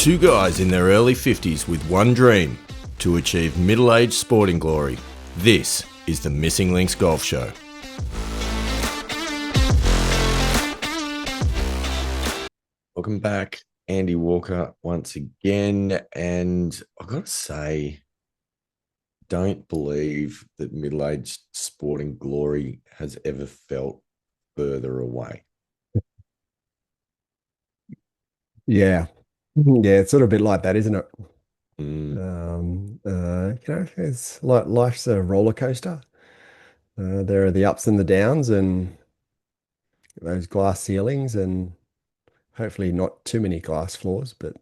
Two guys in their early 50s with one dream: to achieve middle-aged sporting glory. This is the Missing Links Golf Show. Welcome back, Andy Walker, once again. And I've got to say, don't believe that middle-aged sporting glory has ever felt further away. Yeah. Yeah, it's sort of a bit like that, isn't it? Mm, It's like life's a roller coaster. There are the ups and the downs and those glass ceilings and hopefully not too many glass floors, but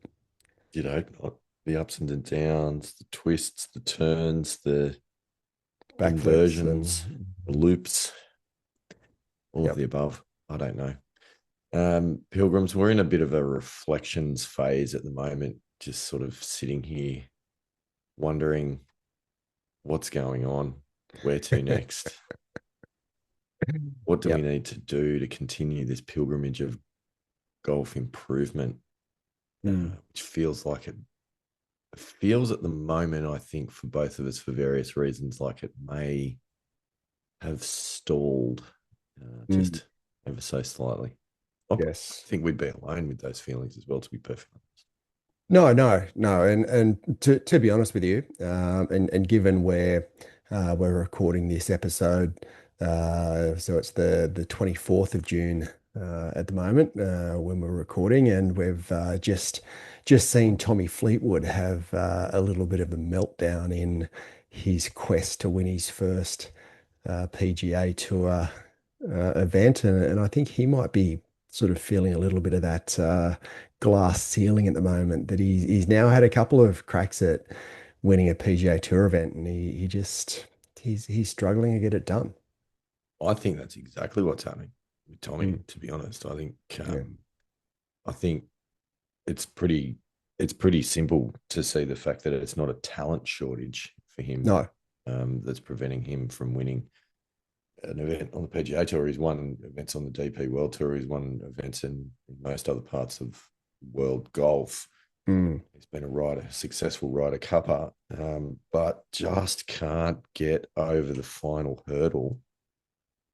not the ups and the downs, the twists, the turns, the backflips inversions, and the loops, all of yep. the above. I don't know. Pilgrims, we're in a bit of a reflections phase at the moment, just sort of sitting here wondering what's going on, where to next, what do we Yep. need to do to continue this pilgrimage of golf improvement, Mm. which feels at the moment, I think, for both of us, for various reasons, like it may have stalled Mm. just ever so slightly. I Yes. think we'd be alone with those feelings as well, to be perfectly honest. No. And to be honest with you, and given where we're recording this episode, so it's the 24th of June at the moment when we're recording, and we've just seen Tommy Fleetwood have a little bit of a meltdown in his quest to win his first PGA Tour event, and I think he might be sort of feeling a little bit of that glass ceiling at the moment. That he's now had a couple of cracks at winning a PGA Tour event, and he's struggling to get it done. I think that's exactly what's happening with Tommy. Mm, To be honest, yeah, I think it's pretty simple to see the fact that it's not a talent shortage for him no, that's preventing him from winning an event on the PGA Tour. He's won events on the DP World Tour. He's won events in most other parts of world golf. mm, He's been a successful Ryder Cupper, but just can't get over the final hurdle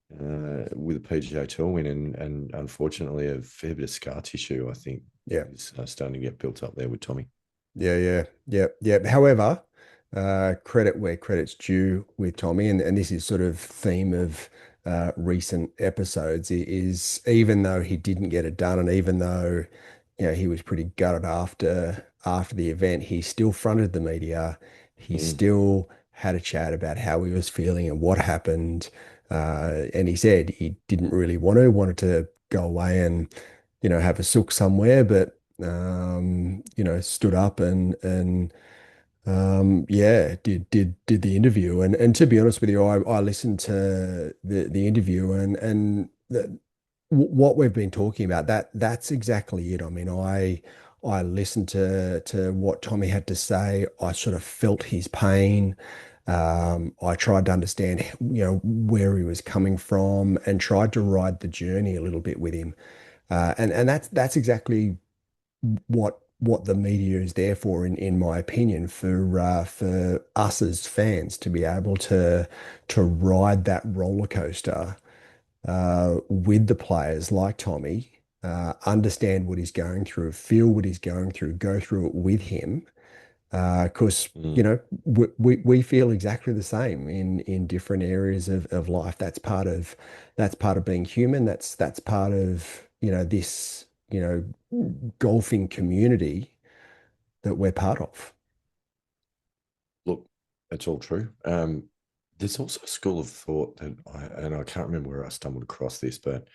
with a PGA Tour win, and unfortunately a fair bit of scar tissue, I think, yeah. is starting to get built up there with Tommy. Yeah. However, credit where credit's due with Tommy, and this is sort of theme of recent episodes, is even though he didn't get it done, and even though he was pretty gutted after the event, he still fronted the media. He Mm. still had a chat about how he was feeling and what happened. And he said he didn't really wanted to go away and have a sook somewhere, but stood up and yeah, did the interview. And to be honest with you, I listened to the interview and what we've been talking about, that's exactly it. I mean, I listened to what Tommy had to say. I sort of felt his pain. I tried to understand, where he was coming from and tried to ride the journey a little bit with him. And that's exactly what the media is there for, in my opinion, for us as fans to be able to ride that roller coaster with the players like Tommy, understand what he's going through, feel what he's going through, go through it with him. Because Mm. we feel exactly the same in different areas of life. That's part of being human. That's part of this golfing community that we're part of. Look, that's all true. There's also a school of thought that I can't remember where I stumbled across this, but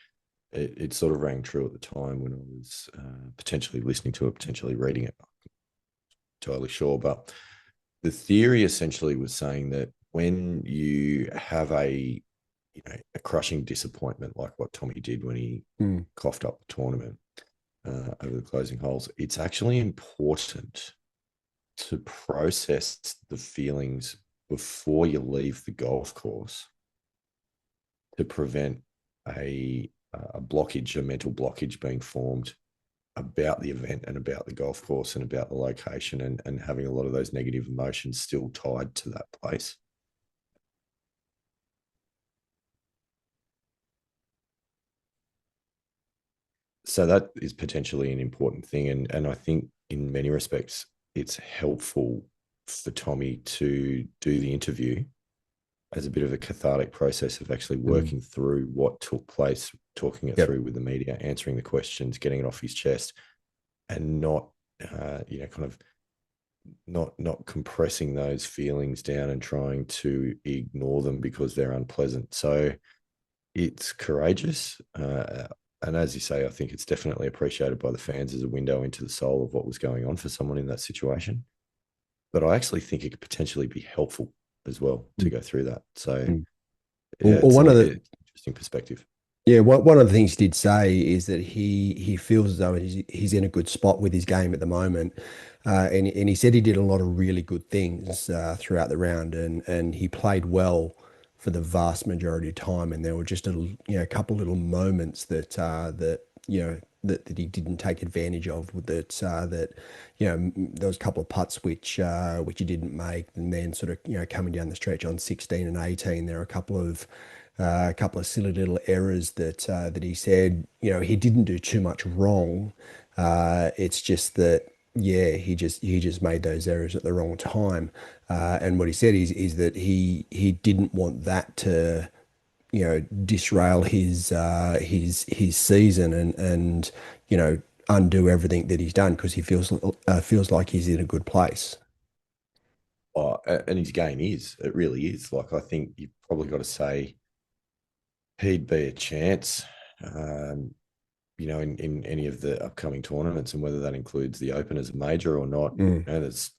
it sort of rang true at the time when I was potentially listening to it, potentially reading it. Not entirely sure, but the theory essentially was saying that when you have a crushing disappointment like what Tommy did when he Mm, coughed up the tournament over the closing holes, it's actually important to process the feelings before you leave the golf course to prevent a blockage, a mental blockage being formed about the event and about the golf course and about the location, and having a lot of those negative emotions still tied to that place. So that is potentially an important thing. And I think in many respects, it's helpful for Tommy to do the interview as a bit of a cathartic process of actually Mm. working through what took place, talking it Yep. through with the media, answering the questions, getting it off his chest, and not, kind of not compressing those feelings down and trying to ignore them because they're unpleasant. So it's courageous. And as you say, I think it's definitely appreciated by the fans as a window into the soul of what was going on for someone in that situation. But I actually think it could potentially be helpful as well to Mm. go through that. So Mm. yeah, Well, it's one an of the interesting perspective. Yeah, one of the things he did say is that he feels as though he's in a good spot with his game at the moment, and he said he did a lot of really good things throughout the round, and he played well for the vast majority of time, and there were just a couple little moments that he didn't take advantage of there was a couple of putts which he didn't make, and then sort of coming down the stretch on 16 and 18, there are a couple of silly little errors that he said, he didn't do too much wrong. It's just that, yeah, he just made those errors at the wrong time. And what he said is that he didn't want that to, disrail his season and undo everything that he's done because he feels like he's in a good place. Oh, and his game is, it really is. Like, I think you've probably got to say he'd be a chance, um, in any of the upcoming tournaments, and whether that includes the Open as a major or not, Mm, there's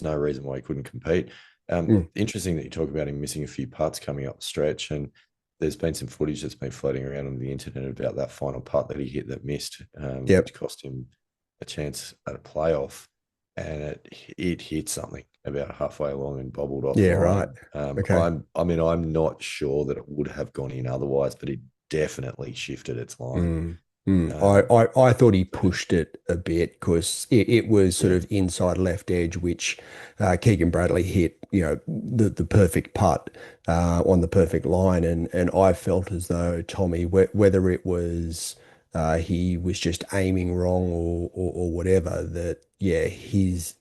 no reason why he couldn't compete. mm, Interesting that you talk about him missing a few putts coming up the stretch, and there's been some footage that's been floating around on the internet about that final putt that he hit that missed, yep. which cost him a chance at a playoff, and it hit something about halfway along and bobbled Yeah, right. offline. Okay. I'm not sure that it would have gone in otherwise, but it definitely shifted its line. Mm, mm. Um, I thought he pushed it a bit because it was sort yeah, of inside left edge, which Keegan Bradley hit, the perfect putt on the perfect line, and I felt as though Tommy, whether it was he was just aiming wrong or whatever, that yeah, his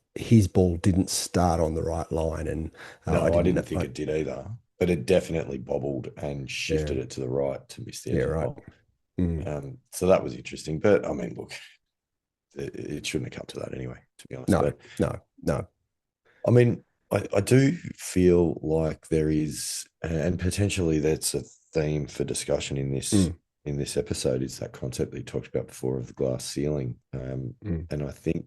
ball didn't start on the right line, and I no, I didn't. didn't think it did either, but it definitely bobbled and Yeah, shifted it to the right to miss the yeah, edge of the right. hole. Mm. So that was interesting. But I mean, look, it shouldn't have come to that anyway, to be honest. No, But no, no. I mean, I do feel like there is, and potentially that's a theme for discussion Mm, in this episode, is that concept that you talked about before of the glass ceiling. mm, And I think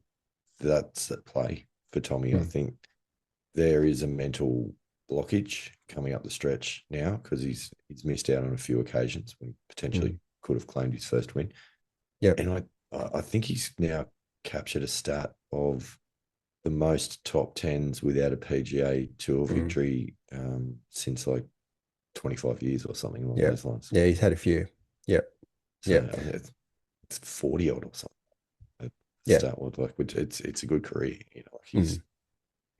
that's at play for Tommy. I mm, think there is a mental blockage coming up the stretch now because he's missed out on a few occasions when he potentially mm. could have claimed his first win. Yep. And I think he's now captured a stat of the most top tens without a PGA Tour Mm. victory since like 25 years or something along Yep. those lines. Yeah, he's had a few. Yep. So Yep. I mean, it's 40 odd or something. The Yep. stat was like, which it's a good career. Like Mm.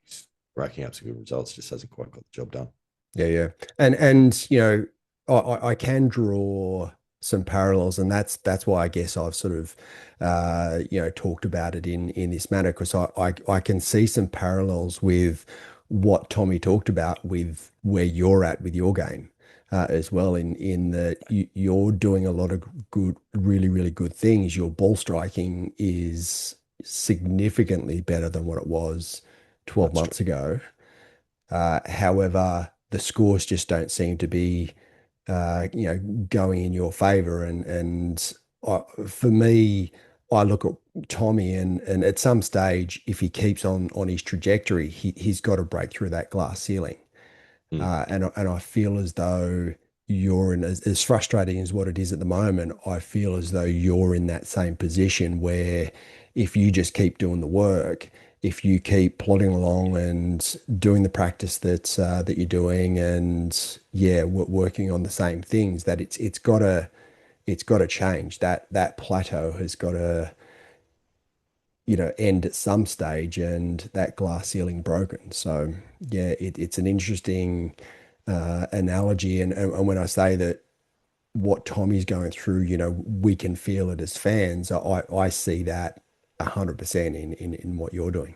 he's racking up some good results, just hasn't quite got the job done. Yeah, yeah. And I can draw some parallels, and that's why I guess I've sort of talked about it in this manner because I can see some parallels with what Tommy talked about with where you're at with your game as well in that you're doing a lot of good, really, really good things. Your ball striking is significantly better than what it was 12 That's months true. ago. However, the scores just don't seem to be, going in your favor. For me, I look at Tommy and at some stage, if he keeps on his trajectory, he's got to break through that glass ceiling. Mm. And I feel as though you're in as frustrating as what it is at the moment. I feel as though you're in that same position where if you just keep doing the work, if you keep plodding along and doing the practice that you're doing, and yeah, working on the same things, that it's got to change. That plateau has got to end at some stage and that glass ceiling broken. So yeah, it's an interesting analogy. And when I say that what Tommy's going through, we can feel it as fans. I see that 100% in what you're doing.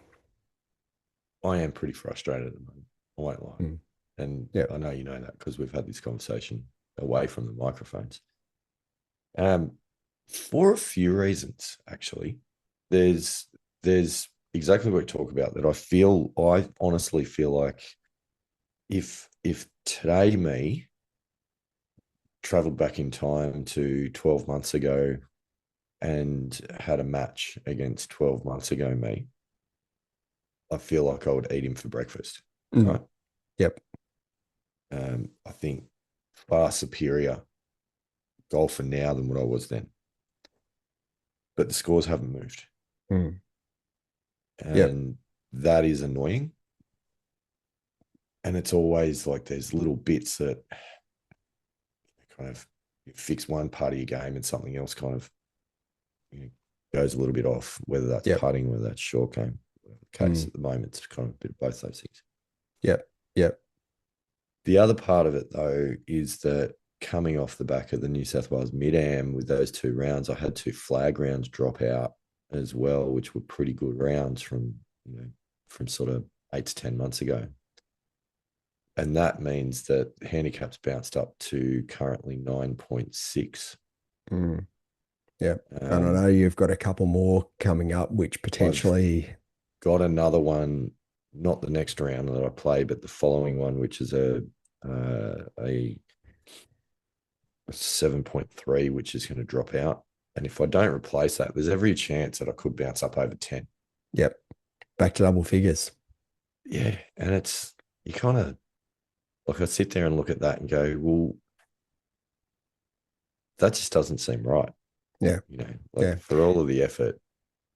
I am pretty frustrated at the moment. I won't lie. Mm. And Yeah. I know you know that because we've had this conversation away from the microphones. Um, for a few reasons, actually. There's exactly what we talk about that I honestly feel like if today me traveled back in time to 12 months ago and had a match against 12 months ago me, I feel like I would eat him for breakfast. Mm. Right. Yep. I think far superior golfer now than what I was then. But the scores haven't moved. Mm. Yep. And that is annoying. And it's always like there's little bits that kind of fix one part of your game and something else kind of goes a little bit off, whether that's Yep. putting, whether that's short game. The case Mm. at the moment, it's kind of a bit of both those things. Yep. Yep. The other part of it, though, is that coming off the back of the New South Wales Mid-Am with those 2 rounds, I had 2 flag rounds drop out as well, which were pretty good rounds from sort of 8 to 10 months ago. And that means that handicap's bounced up to currently 9.6. Mm. Yep. And I Um, know you've got a couple more coming up, which I've potentially, got another one, not the next round that I play, but the following one, which is a 7.3, which is going to drop out. And if I don't replace that, there's every chance that I could bounce up over 10. yep, back to double figures. Yeah. And you kind of like, I sit there and look at that and go, well, that just doesn't seem right. Yeah. Like Yeah. for all of the effort,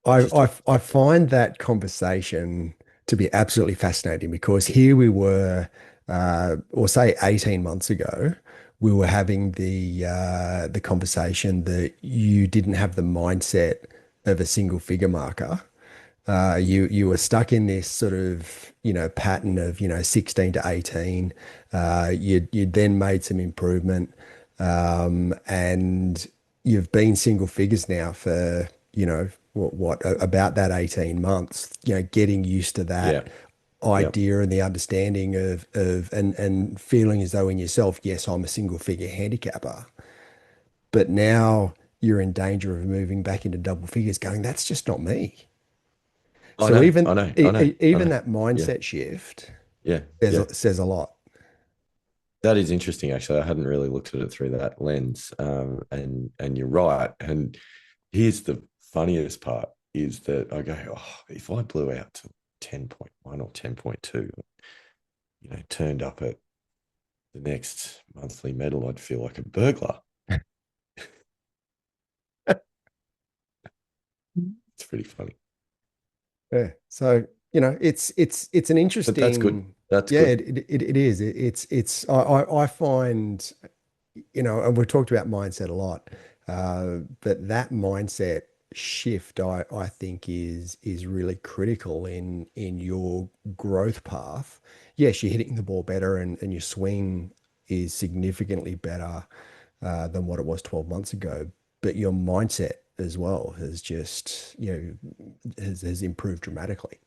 it I, just I doesn't I feel right. find that conversation to be absolutely fascinating because here we were, or say 18 months ago, we were having the conversation that you didn't have the mindset of a single figure marker. You were stuck in this sort of pattern of 16 to 18. You'd then made some improvement, and you've been single figures now for about that 18 months. Getting used to Yeah. that Yeah. idea and the understanding of and feeling as though in yourself, yes, I'm a single figure handicapper, but now you're in danger of moving back into double figures, going, that's just not me. I So know. even I know. I know. I even know. that Yeah. mindset shift Yeah. says Yeah. says a lot. That is interesting, actually. I hadn't really looked at it through that lens. And you're right. And here's the funniest part is that I go, oh, if I blew out to 10.1 or 10.2, turned up at the next monthly medal, I'd feel like a burglar. It's pretty funny. Yeah. So, it's an But that's good. interesting, That's yeah, good. it is. I find, and we've talked about mindset a lot, but that mindset shift I think is really critical in your growth path. Yes, you're hitting the ball better and your swing is significantly better than what it was 12 months ago. But your mindset as well has just, has improved dramatically.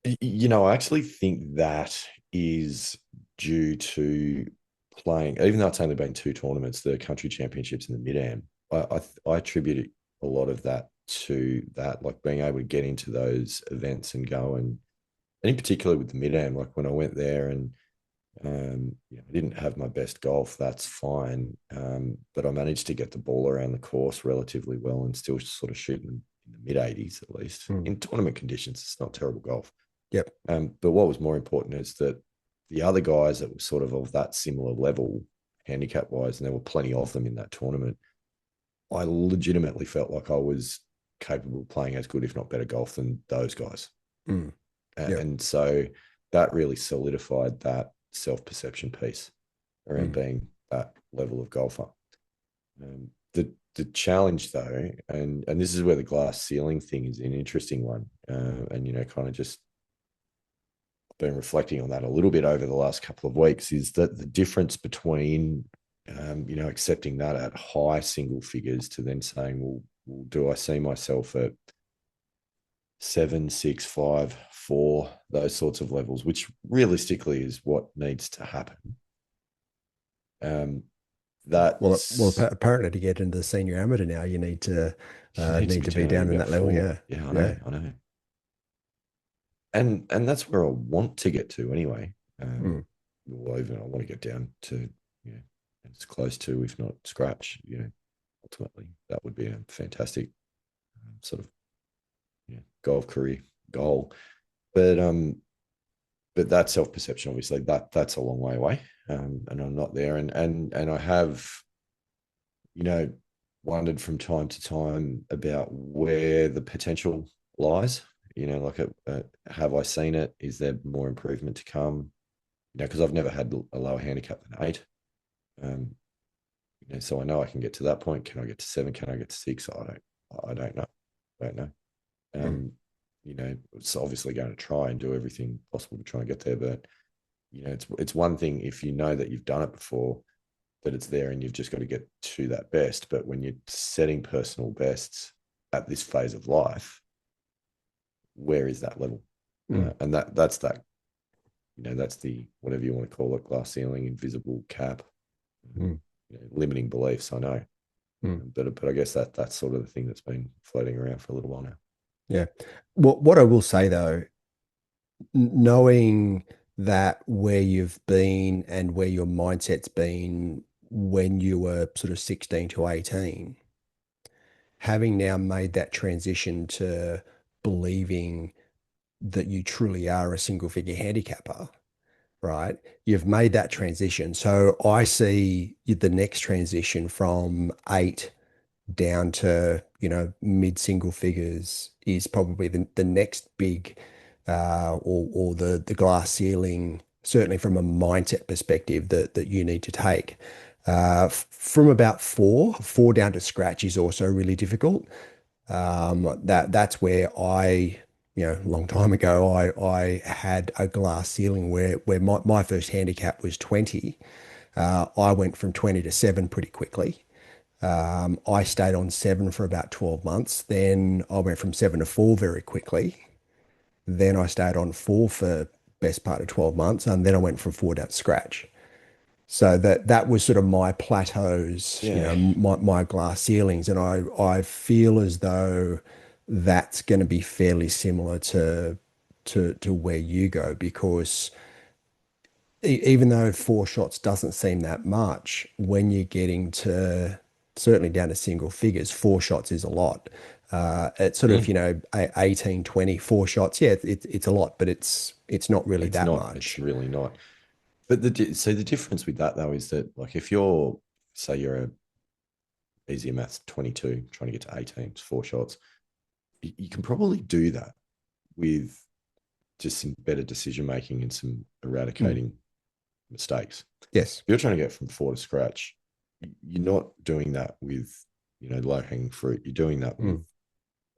I actually think that is due to playing, even though it's only been 2 tournaments, the country championships and the mid-am. I attribute a lot of that to that, like being able to get into those events and go and in particular with the mid-am, like when I went there and I didn't have my best golf, that's fine. But I managed to get the ball around the course relatively well and still sort of shooting in the mid 80s at least. Mm. In tournament conditions, it's not terrible golf. Yep. But what was more important is that the other guys that were sort of that similar level, handicap wise, and there were plenty of them in that tournament, I legitimately felt like I was capable of playing as good, if not better, golf than those guys. Mm. Yep. And so that really solidified that self perception piece around Mm. being that level of golfer. The challenge though, and this is where the glass ceiling thing is an interesting one, and kind of just been reflecting on that a little bit over the last couple of weeks, is that the difference between accepting that at high single figures to then saying, well, do I see myself at 7, 6, 5, 4, those sorts of levels, which realistically is what needs to happen. That's Apparently to get into the senior amateur now, you need to you need to be be down turning in about that level. 4. Yeah. Yeah, I Yeah. know, I know. And that's where I want to get to anyway. Mm. Well, even I want to get down to, as close to, if not scratch, ultimately that would be a fantastic sort of golf career goal. But that self-perception, obviously, that's a long way away. And I'm not there. And I have, wondered from time to time about where the potential lies. Like, have I seen it? Is there more improvement to come? Because I've never had a lower handicap than 8. Um, so I know I can get to that point. Can I get to 7? Can I get to 6? I don't know. I don't know. Mm. It's obviously going to try and do everything possible to try and get there. But, it's one thing if you know that you've done it before, that it's there and you've just got to get to that best. But when you're setting personal bests at this phase of life, where is that level? Mm. And that's that, that's the, whatever you want to call it, glass ceiling, invisible cap, Mm. limiting beliefs. I know, Mm. but I guess that's sort of the thing that's been floating around for a little while now. Yeah. What I will say though, knowing that where you've been and where your mindset's been when you were sort of 16 to 18, having now made that transition to believing that you truly are a single figure handicapper, right? You've made that transition. So I see the next transition from 8 down to, mid single figures is probably the next big or the glass ceiling, certainly from a mindset perspective that you need to take. From about four down to scratch is also really difficult. That's where a long time ago, I had a glass ceiling where my first handicap was 20. I went from 20 to 7 pretty quickly. I stayed on 7 for about 12 months. Then I went from 7 to 4 very quickly. Then I stayed on 4 for best part of 12 months, and then I went from 4 down to scratch. So that was sort of my plateaus, Yeah. my glass ceilings, and I feel as though that's going to be fairly similar to where you go because even though 4 shots doesn't seem that much, when you're getting to certainly down to single figures, 4 shots is a lot. It's sort of, Mm. 18, 4 shots. Yeah, it's a lot, but it's not really It's that not. It's much. really not. But the difference with that though is that, like, if you're, say you're a easier maths 22 trying to get to 18, it's 4 shots, you can probably do that with just some better decision making and some Mm. eradicating mistakes. Yes. If you're trying to get from 4 to scratch, you're not doing that with, low hanging fruit. You're doing that with, Mm.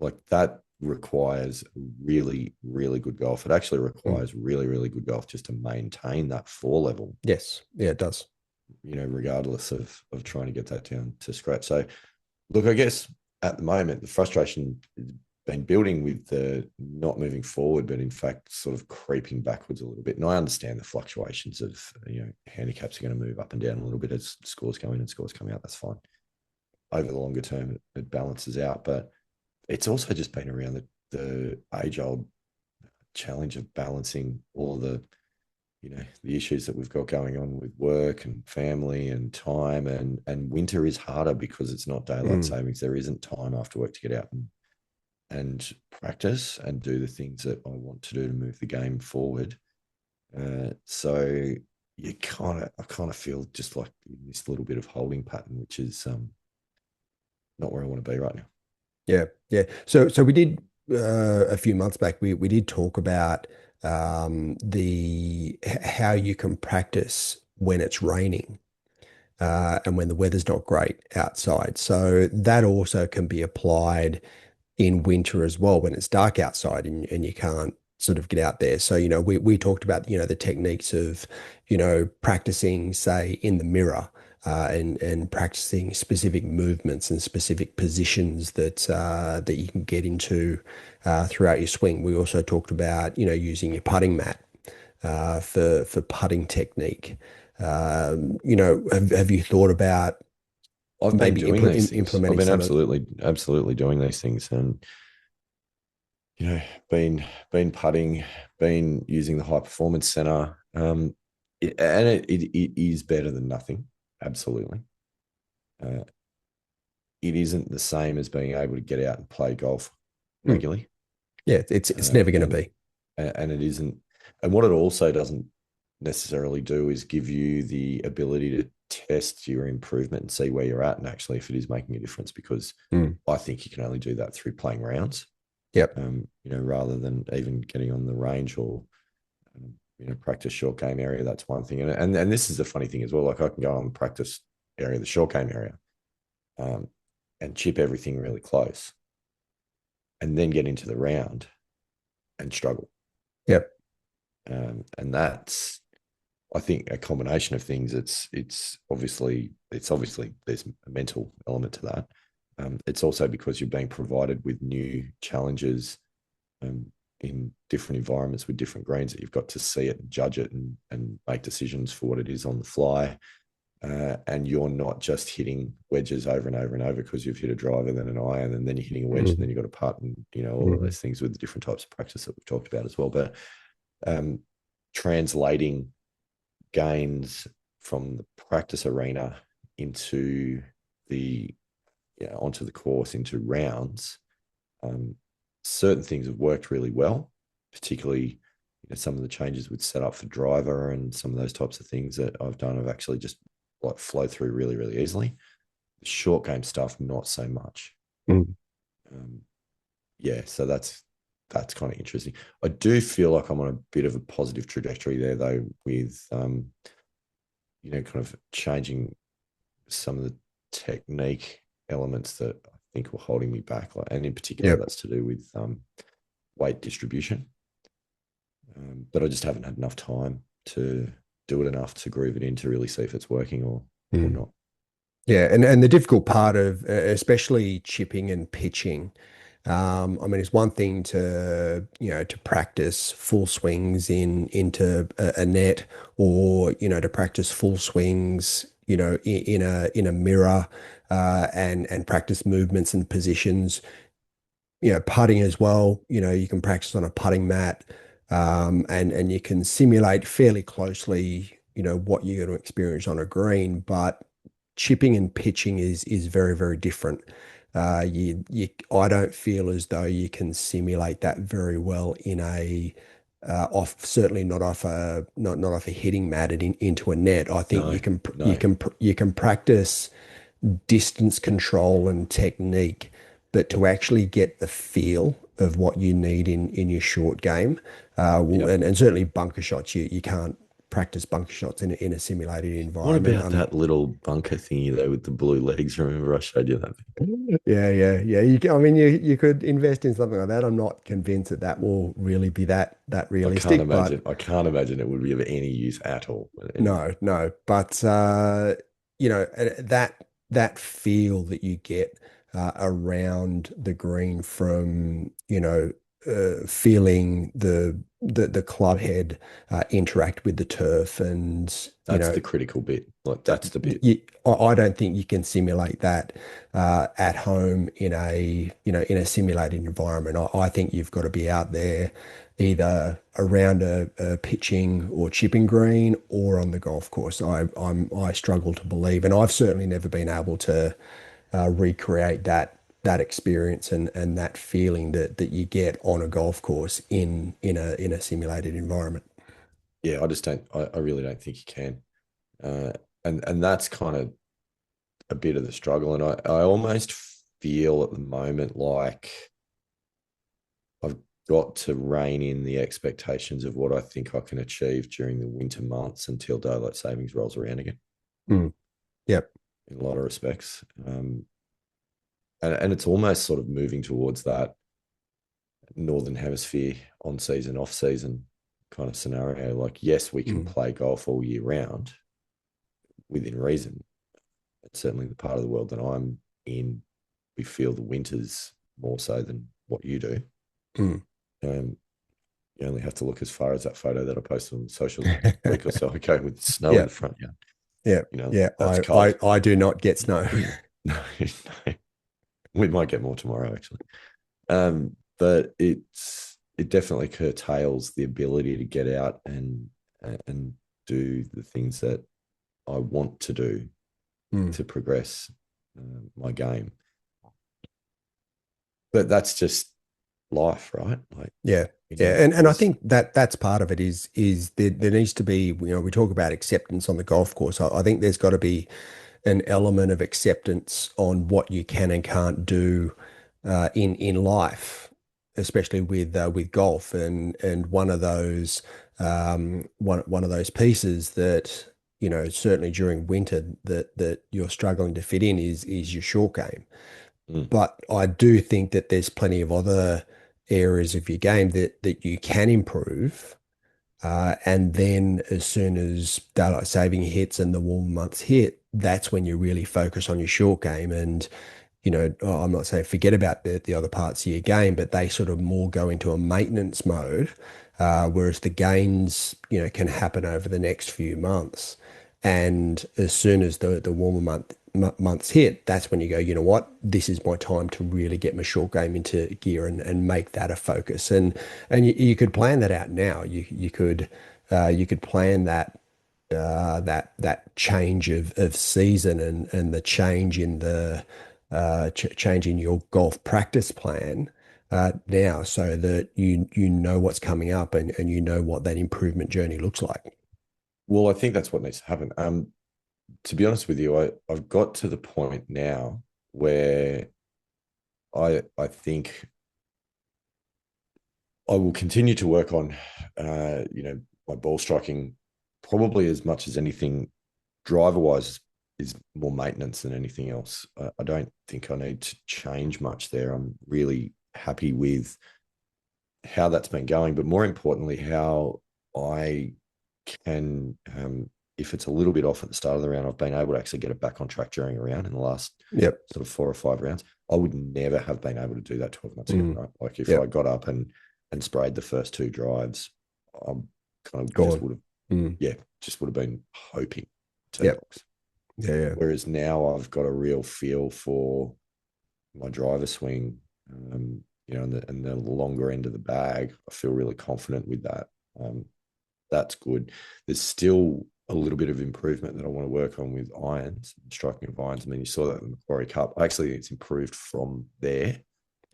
like, that requires really, really good golf. It actually Mm. requires really, really good golf just to maintain that 4 level, Yes. Yeah, it does. regardless of trying to get that down to scratch. So, look, I guess at the moment, the frustration has been building with the not moving forward, but in fact, sort of creeping backwards a little bit. And I understand the fluctuations of, handicaps are going to move up and down a little bit as scores go in and scores come out. That's fine. Over the longer term, it balances out. But it's also just been around the age old challenge of balancing all the issues that we've got going on with work and family and time, and winter is harder because it's not daylight Mm. savings. There isn't time after work to get out and practice and do the things that I want to do to move the game forward. So I kind of feel just like in this little bit of holding pattern, which is not where I want to be right now. Yeah, yeah. So we did a few months back. We did talk about the how you can practice when it's raining. and when the weather's not great outside. So that also can be applied in winter as well when it's dark outside and you can't sort of get out there. So, we talked about, the techniques of, practicing, say, in the mirror. And practicing specific movements and specific positions that you can get into throughout your swing. We also talked about using your putting mat for putting technique. Have you thought about I've been maybe doing these things. I've implementing been some of? absolutely doing these things, and you know, been putting, been using the high performance center, it is better than nothing. Absolutely, uh, it isn't the same as being able to get out and play golf Hmm. regularly, Yeah, it's never going to and be. it isn't. And what it also doesn't necessarily do is give you the ability to test your improvement and see where you're at, and actually if it is making a difference. Because Hmm. I think you can only do that through playing rounds. Yep. Rather than even getting on the range or practice short game area. That's one thing, and this is the funny thing as well. Like I can go on the practice area, the short game area, um, and chip everything really close, and then get into the round and struggle. Yep. And that's, I think, a combination of things. It's obviously there's a mental element to that. It's also because you're being provided with new challenges um, in different environments with different greens that you've got to see it and judge it and make decisions for what it is on the fly. And you're not just hitting wedges over and over and over because you've hit a driver, then an iron, and then you're hitting a wedge, and Mhm. then you've got a putt, and all of Mhm. those things with the different types of practice that we've talked about as well. But um, translating gains from the practice arena into the onto the course into rounds. Um, Certain things have worked really well, particularly some of the changes with setup for driver and some of those types of things that I've done have actually just like flow through really, really easily. The short game stuff, not so much. Mhm. Um, yeah, so that's kind of interesting. I do feel like I'm on a bit of a positive trajectory there, though, with kind of changing some of the technique elements that I think were holding me back, like, and in particular, Yep. that's to do with weight distribution. But I just haven't had enough time to do it enough to groove it in to really see if it's working or Mm. not. Yeah, and the difficult part of especially chipping and pitching, I mean, it's one thing to practice full swings into a net, or to practice full swings, in a mirror, and practice movements and positions. Putting as well, you can practice on a putting mat, and you can simulate fairly closely, what you're going to experience on a green. But chipping and pitching is very, very different. I don't feel as though you can simulate that very well in a off certainly not off a not off a hitting mat and into a net. I think No, you no, can you can practice distance control and technique, but to actually get the feel of what you need in your short game, yeah. and certainly bunker shots, you can't practice bunker shots in a simulated What environment. about that little bunker thingy though with the blue legs? Remember I showed you that thing? Yeah, yeah, yeah. I mean, you could invest in something like that. I'm not convinced that will really be that I can't realistic, but imagine. I can't imagine it would be of any use at all. But anyway, no, no. But that feel that you get around the green from feeling the club head interact with the turf, and that's the critical bit. Like that's the bit. I don't think you can simulate that at home in a simulated environment. I think you've got to be out there either around a pitching or chipping green or on the golf course. I struggle to believe, and I've certainly never been able to recreate that experience and that feeling that you get on a golf course in a simulated environment. Yeah, I just don't. I really don't think you can. Uh, and that's kind of a bit of the struggle. And I almost feel at the moment like I've got to rein in the expectations of what I think I can achieve during the winter months until daylight savings rolls around again. Mm. Yep. in a lot of respects. And it's almost sort of moving towards that northern hemisphere on season, off season kind of scenario. Like, yes, we can Mm. play golf all year round within reason. It's certainly the part of the world that I'm in. We feel the winters more so than what you do. Mm. You only have to look as far as that photo that I posted on socials a week or so ago with snow in Yeah. the front yard. Yeah. You know, Yeah. that's I cold. I do not get snow. No, no, we might get more tomorrow, actually. But it definitely curtails the ability to get out and do the things that I want to do Mm. to progress my game. But that's just life, right? Like, Yeah. you know, Yeah. And I there's think that that's part of it is there needs to be, we talk about acceptance on the golf course. I think there's got to be an element of acceptance on what you can and can't do in life, especially with golf. And one of those pieces that certainly during winter that you're struggling to fit in is your short game. mm, But I do think that there's plenty of other areas of your game that you can improve. And then as soon as daylight saving hits and the warm months hit, that's when you really focus on your short game. And, I'm not saying forget about the other parts of your game, but they sort of more go into a maintenance mode, whereas the gains, can happen over the next few months. And as soon as the warmer months hit, that's when you go, you know what, this is my time to really get my short game into gear and make that a focus. And you could plan that out now. You could plan that change of season and the change in the change in your golf practice plan now, so that you know what's coming up and you know what that improvement journey looks like. well, I think that's what needs to happen. To be honest with you, I've got to the point now where I think I will continue to work on, my ball striking, probably as much as anything. Driver wise is more maintenance than anything else. I don't think I need to change much there. I'm really happy with how that's been going, but more importantly, how I can, if it's a little bit off at the start of the round, I've been able to actually get it back on track during a round in the last Yep. sort of 4 or 5 rounds. I would never have been able to do that 12 months ago, Mm. right? Like, if I Yep. got up and sprayed the first two drives, I kind of just Gone. would have, Mm. yeah, just would have been hoping tee Yep. box. Yeah. Yeah. Whereas now I've got a real feel for my driver swing, and the longer end of the bag. I feel really confident with that. That's good. There's still a little bit of improvement that I want to work on with irons, striking of irons. I mean, you saw that in the Macquarie Cup. Actually, it's improved from there.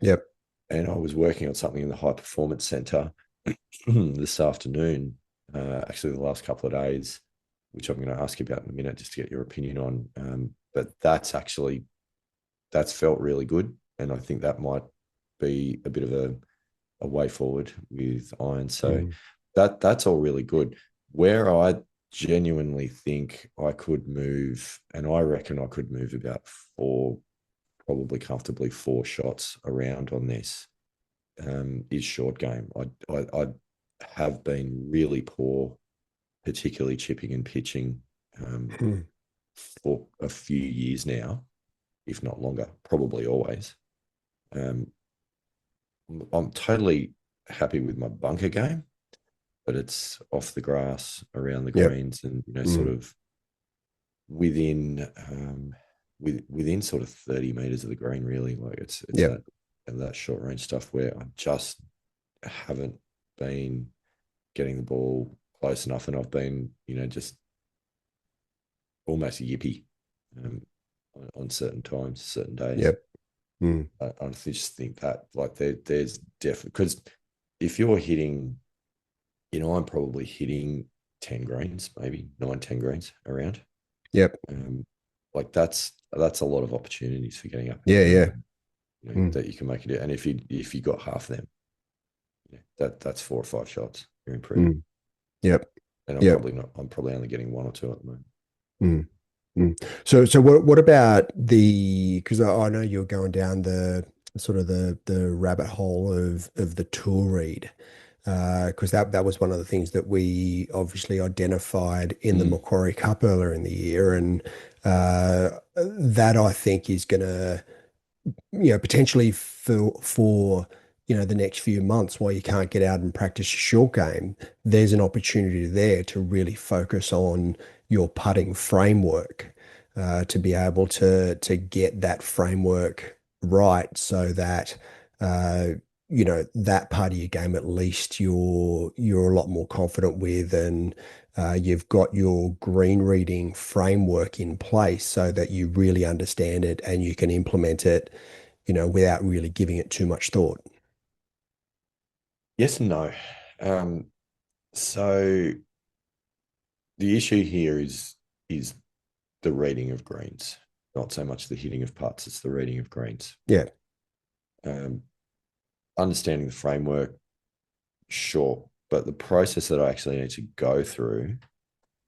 Yep. And I was working on something in the high performance center this afternoon, actually the last couple of days, which I'm going to ask you about in a minute, just to get your opinion on. But that's felt really good. And I think that might be a bit of a way forward with iron. So Mm. that's all really good. Where I genuinely think I could move, and I reckon I could move about four, probably comfortably 4 shots around on this, is short game. I have been really poor, particularly chipping and pitching, Mm. for a few years now, if not longer, probably always. Um, I'm totally happy with my bunker game, but it's off the grass, around the Yep. greens, and sort Mm. of within within sort of 30 meters of the green. Really, like it's Yep. that short range stuff where I just haven't been getting the ball close enough, and I've been just almost yippy, um, on certain times, certain days. Yep. Mm. I just think that, like, there's definitely, because if you're hitting, I'm probably hitting 10 greens, maybe 9, 10 greens around. Yep. Um, like, that's a lot of opportunities for getting up and Yeah. down, Yeah. Mm. that you can make it. And if you got half of them, that's 4 or 5 shots. You're improving. Mm. Yep. And Yep. I'm probably only getting one or two at the moment. Mm. Mm. So what about because I know you're going down the sort of the rabbit hole of the tool read, because that was one of the things that we obviously identified in the Mm. Macquarie Cup earlier in the year, and that I think is going to, potentially for the next few months while you can't get out and practice your short game, there's an opportunity there to really focus on your putting framework, to be able to get that framework right so that uh, that part of your game at least you're a lot more confident with, and you've got your green reading framework in place so that you really understand it and you can implement it, without really giving it too much thought. Yes and no. Um, so the issue here is the reading of greens, not so much the hitting of putts. It's the reading of greens. Yeah. Um, Understanding the framework, sure, but the process that I actually need to go through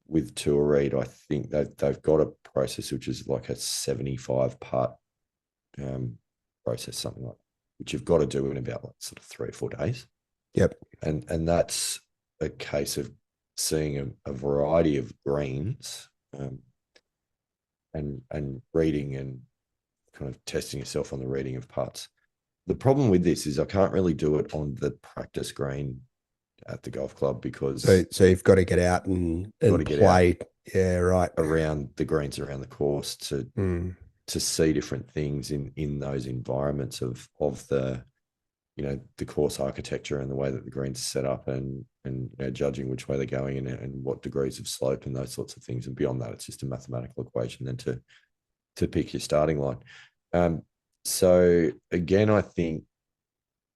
with Tour Read, I think that they've got a process which is like a 75 part um, process, something like that, which you've got to do in about like sort of 3 or 4 days. Yep. And that's a case of seeing a variety of greens, and reading and kind of testing yourself on the reading of putts. The problem with this is I can't really do it on the practice green at the golf club So because so you've got to get out and you've got to get out play. Yeah, right. around the greens around the course Mm. to see different things in those environments of the course architecture and the way that the greens are set up, and judging which way they're going, and what degrees of slope and those sorts of things. And beyond that, it's just a mathematical equation then to pick your starting line. Um, so again, I think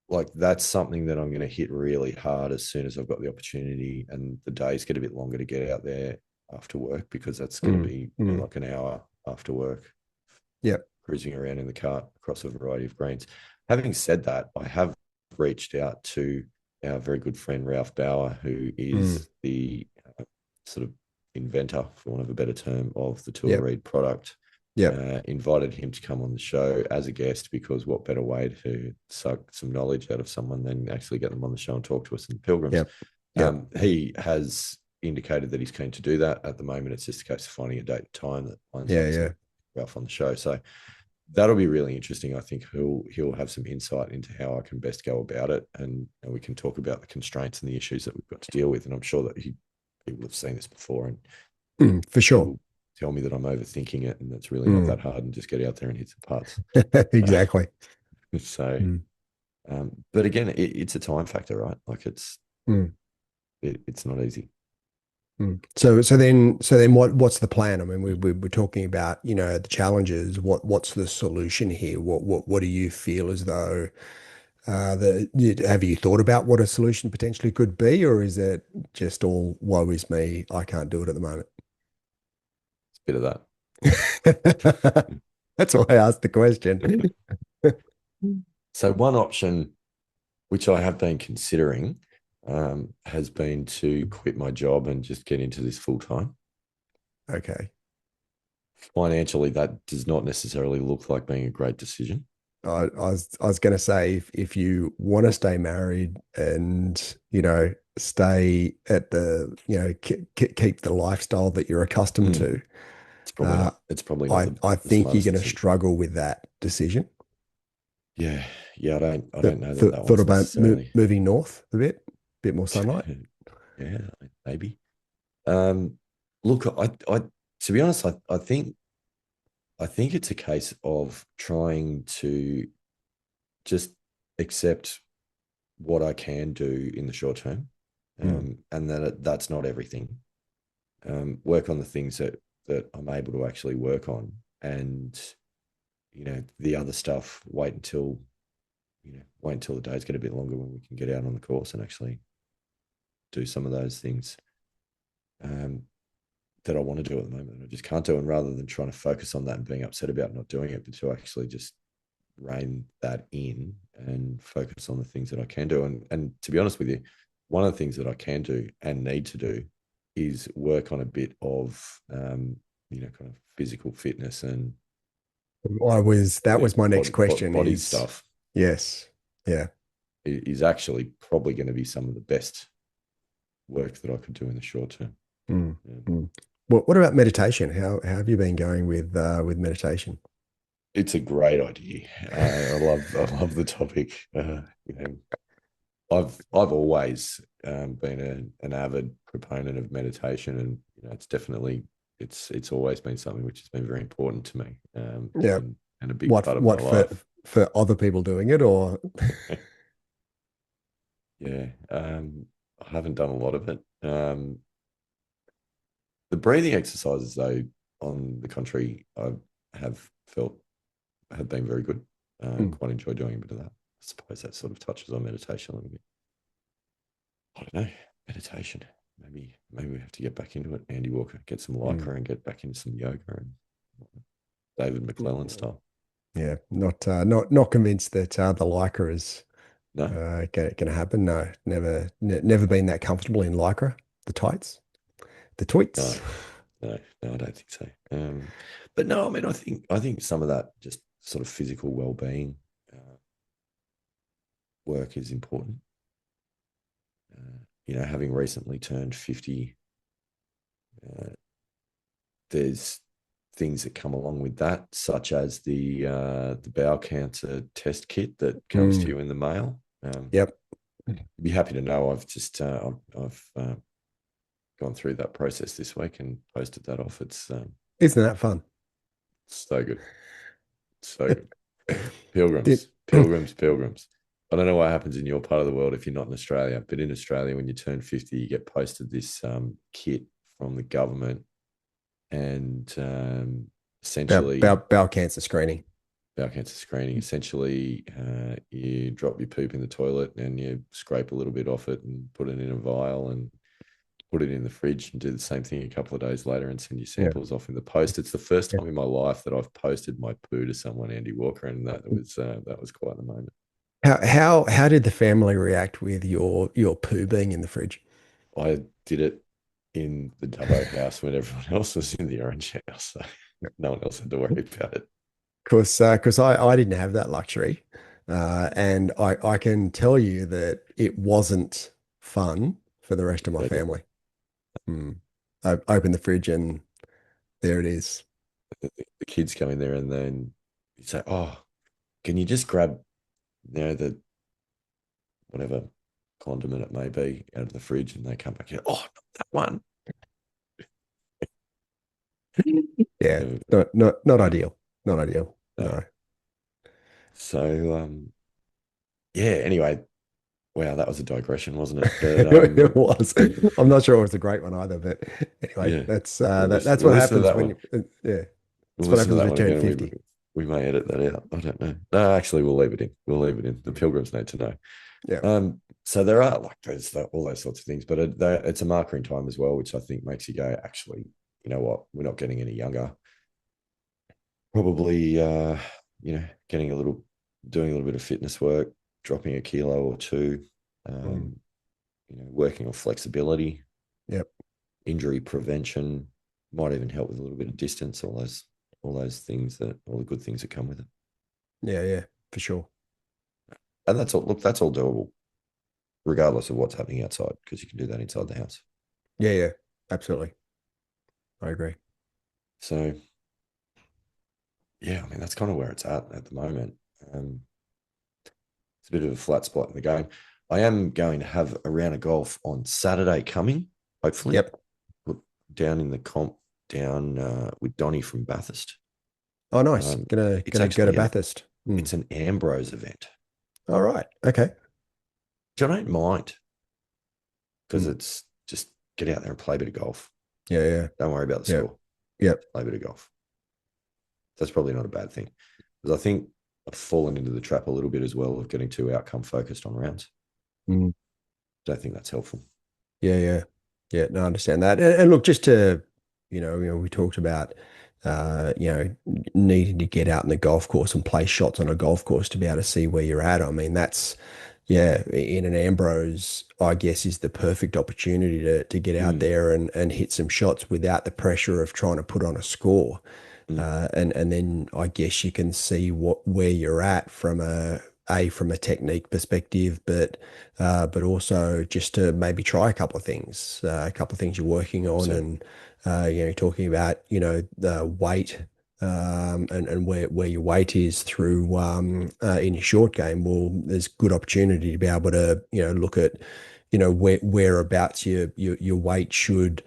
like that's something that I'm going to hit really hard as soon as I've got the opportunity, and the days get a bit longer to get out there after work, because that's going to Mm. be Mm. like an hour after work Yep. cruising around in the cart across a variety of greens. Having said that, I have reached out to our very good friend Ralph Bauer, who Mm. is the sort of inventor, for want of a better term, of the Tour Yep. Read product. Yep. Invited him to come on the show as a guest, because what better way to suck some knowledge out of someone than actually get them on the show and talk to us in Pilgrims. Yep. Yep. He has indicated that he's keen to do that. At the moment, it's just a case of finding a date and time that lines Yeah. up Yeah. to Ralph on the show. So that'll be really interesting. I think he'll have some insight into how I can best go about it, and we can talk about the constraints and the issues that we've got to deal with. And I'm sure that he will have seen this before, and For sure. he'll tell me that I'm overthinking it, and it's really not Mm. that hard, and just get out there and hit some putts. Exactly. So, Mm. but again, it's a time factor, right? Like Mm. it's not easy. Mm. So then what's the plan? I mean, we're talking about, the challenges. What's the solution here? What do you feel as though have you thought about what a solution potentially could be, or is it just all woe is me, I can't do it at the moment? It's a bit of that. That's why I asked the question. So one option, which I have been considering, has been to quit my job and just get into this full time. Okay. Financially, that does not necessarily look like being a great decision. I was going to say, if you want to stay married and stay at the keep the lifestyle that you're accustomed Mm, to, it's probably uh, not. It's probably not I the think you're smartest going to decision. struggle with that decision. Yeah, yeah. I Th don't know that th that thought one's about necessarily. moving north a bit more sunlight. Yeah, maybe. Um, Look, I to be honest, I think it's a case of trying to just accept what I can do in the short term, Mm. and that's not everything. Work on the things that I'm able to actually work on, and the other stuff wait until the days get a bit longer when we can get out on the course and actually do some of those things um, that I want to do at the moment and I just can't do. And rather than trying to focus on that and being upset about not doing it, but to actually just rein that in and focus on the things that I can do. And to be honest with you, one of the things that I can do and need to do is work on a bit of kind of physical fitness and That was my next question body is, stuff yes. Yeah. is actually probably going to be some of the best work that I could do in the short term. Mm, Yeah. mm. What about meditation? How have you been going with meditation? It's a great idea. I love the topic. I've always been an avid proponent of meditation, and it's definitely it's always been something which has been very important to me, Yeah. and a big What part of my what life. for other people doing it or Yeah, I haven't done a lot of it. The breathing exercises, though, on the contrary, I have felt have been very good. Mm. Quite enjoy doing a bit of that. I suppose that sort of touches on meditation a little bit. I don't know, meditation. Maybe we have to get back into it. Andy Walker, get some Mm. lycra and get back into some yoga and David McClellan style. Yeah, not convinced that the Lycra is No, gonna happen. No, never been that comfortable in Lycra, the tights, the no, tweets. no, I don't think so. But no, I mean, I think some of that just sort of physical well-being work is important. Having recently turned 50, uh, there's things that come along with that, such as the bowel cancer test kit that comes to Mm. you in the mail. Yep. You'd be happy to know I've just I've gone through that process this week and posted that off. It's Isn't that fun? so good, so good. Did Pilgrims, pilgrims, pilgrims. I don't know what happens in your part of the world if you're not in Australia, but in Australia, when you turn 50, you get posted this kit from the government, and essentially bowel cancer screening. bowel cancer screening. Essentially, you drop your poop in the toilet and you scrape a little bit off it and put it in a vial and put it in the fridge and do the same thing a couple of days later and send your Yeah. samples off in the post. It's the first Yeah. time in my life that I've posted my poo to someone, Andy Walker, and that was quite the moment. How did the family react with your poo being in the fridge? I did it in the Dubbo house when everyone else was in the Orange house, so no one else had to worry about it. Because I didn't have that luxury, and I can tell you that it wasn't fun for the rest of my So family. Hmm. I opened the fridge and there it is. the kids come in there and then you say, "Oh, can you just grab, the whatever condiment it may be out of the fridge?" And they come back here, "Oh, not that one." Yeah, Uh, not ideal. Not ideal. no. No. So yeah. Anyway, wow, that was a digression, wasn't it? But It was. I'm not sure it was a great one either, but anyway, yeah, that's we'll what listen to happens that when one. you yeah, We'll that's what listen to happens that when you one turn again. 50. We may edit that out. I don't know. No, actually, we'll leave it in. We'll leave it in. The pilgrims need to know. Yeah. So there are like all those sorts of things, but it's a marker in time as well, which I think makes you go, actually, you know what? We're not getting any younger. Probably, getting doing a little bit of fitness work, dropping a kilo or two, Mm. um, working on flexibility, Yep. injury prevention, might even help with a little bit of distance. All those things all the good things that come with it. Yeah, yeah, for sure. And that's all. Look, that's all doable, regardless of what's happening outside, because you can do that inside the house. Yeah, yeah, absolutely. I agree. So yeah, I mean that's kind of where it's at the moment. Um, it's a bit of a flat spot in the game. I am going to have a round of golf on Saturday coming, hopefully. Yep. Down in the comp down with Donny from Bathurst. Oh, nice. Um, it's Gonna go to actually Bathurst. Mm. it's an Ambrose event, All right. Okay. which I don't mind because Mm. it's just get out there and play a bit of golf. Yeah, yeah. Don't worry about the Yep. score. Yep. Play a bit of golf. That's probably not a bad thing, because I think I've fallen into the trap a little bit as well of getting too outcome focused on rounds. Mm. Don't think that's helpful. Yeah, yeah. Yeah, no, I understand that. And look, just to, we talked about needing to get out in the golf course and play shots on a golf course to be able to see where you're at. I mean, that's yeah, in an Ambrose, I guess is the perfect opportunity to get out Mm, there and hit some shots without the pressure of trying to put on a score. mm, And then I guess you can see where you're at from from a technique perspective, but also just to maybe try a couple of things you're working on, 100%. and talking about the weight, and where your weight is through in your short game. Well, there's good opportunity to be able to look at whereabouts your weight should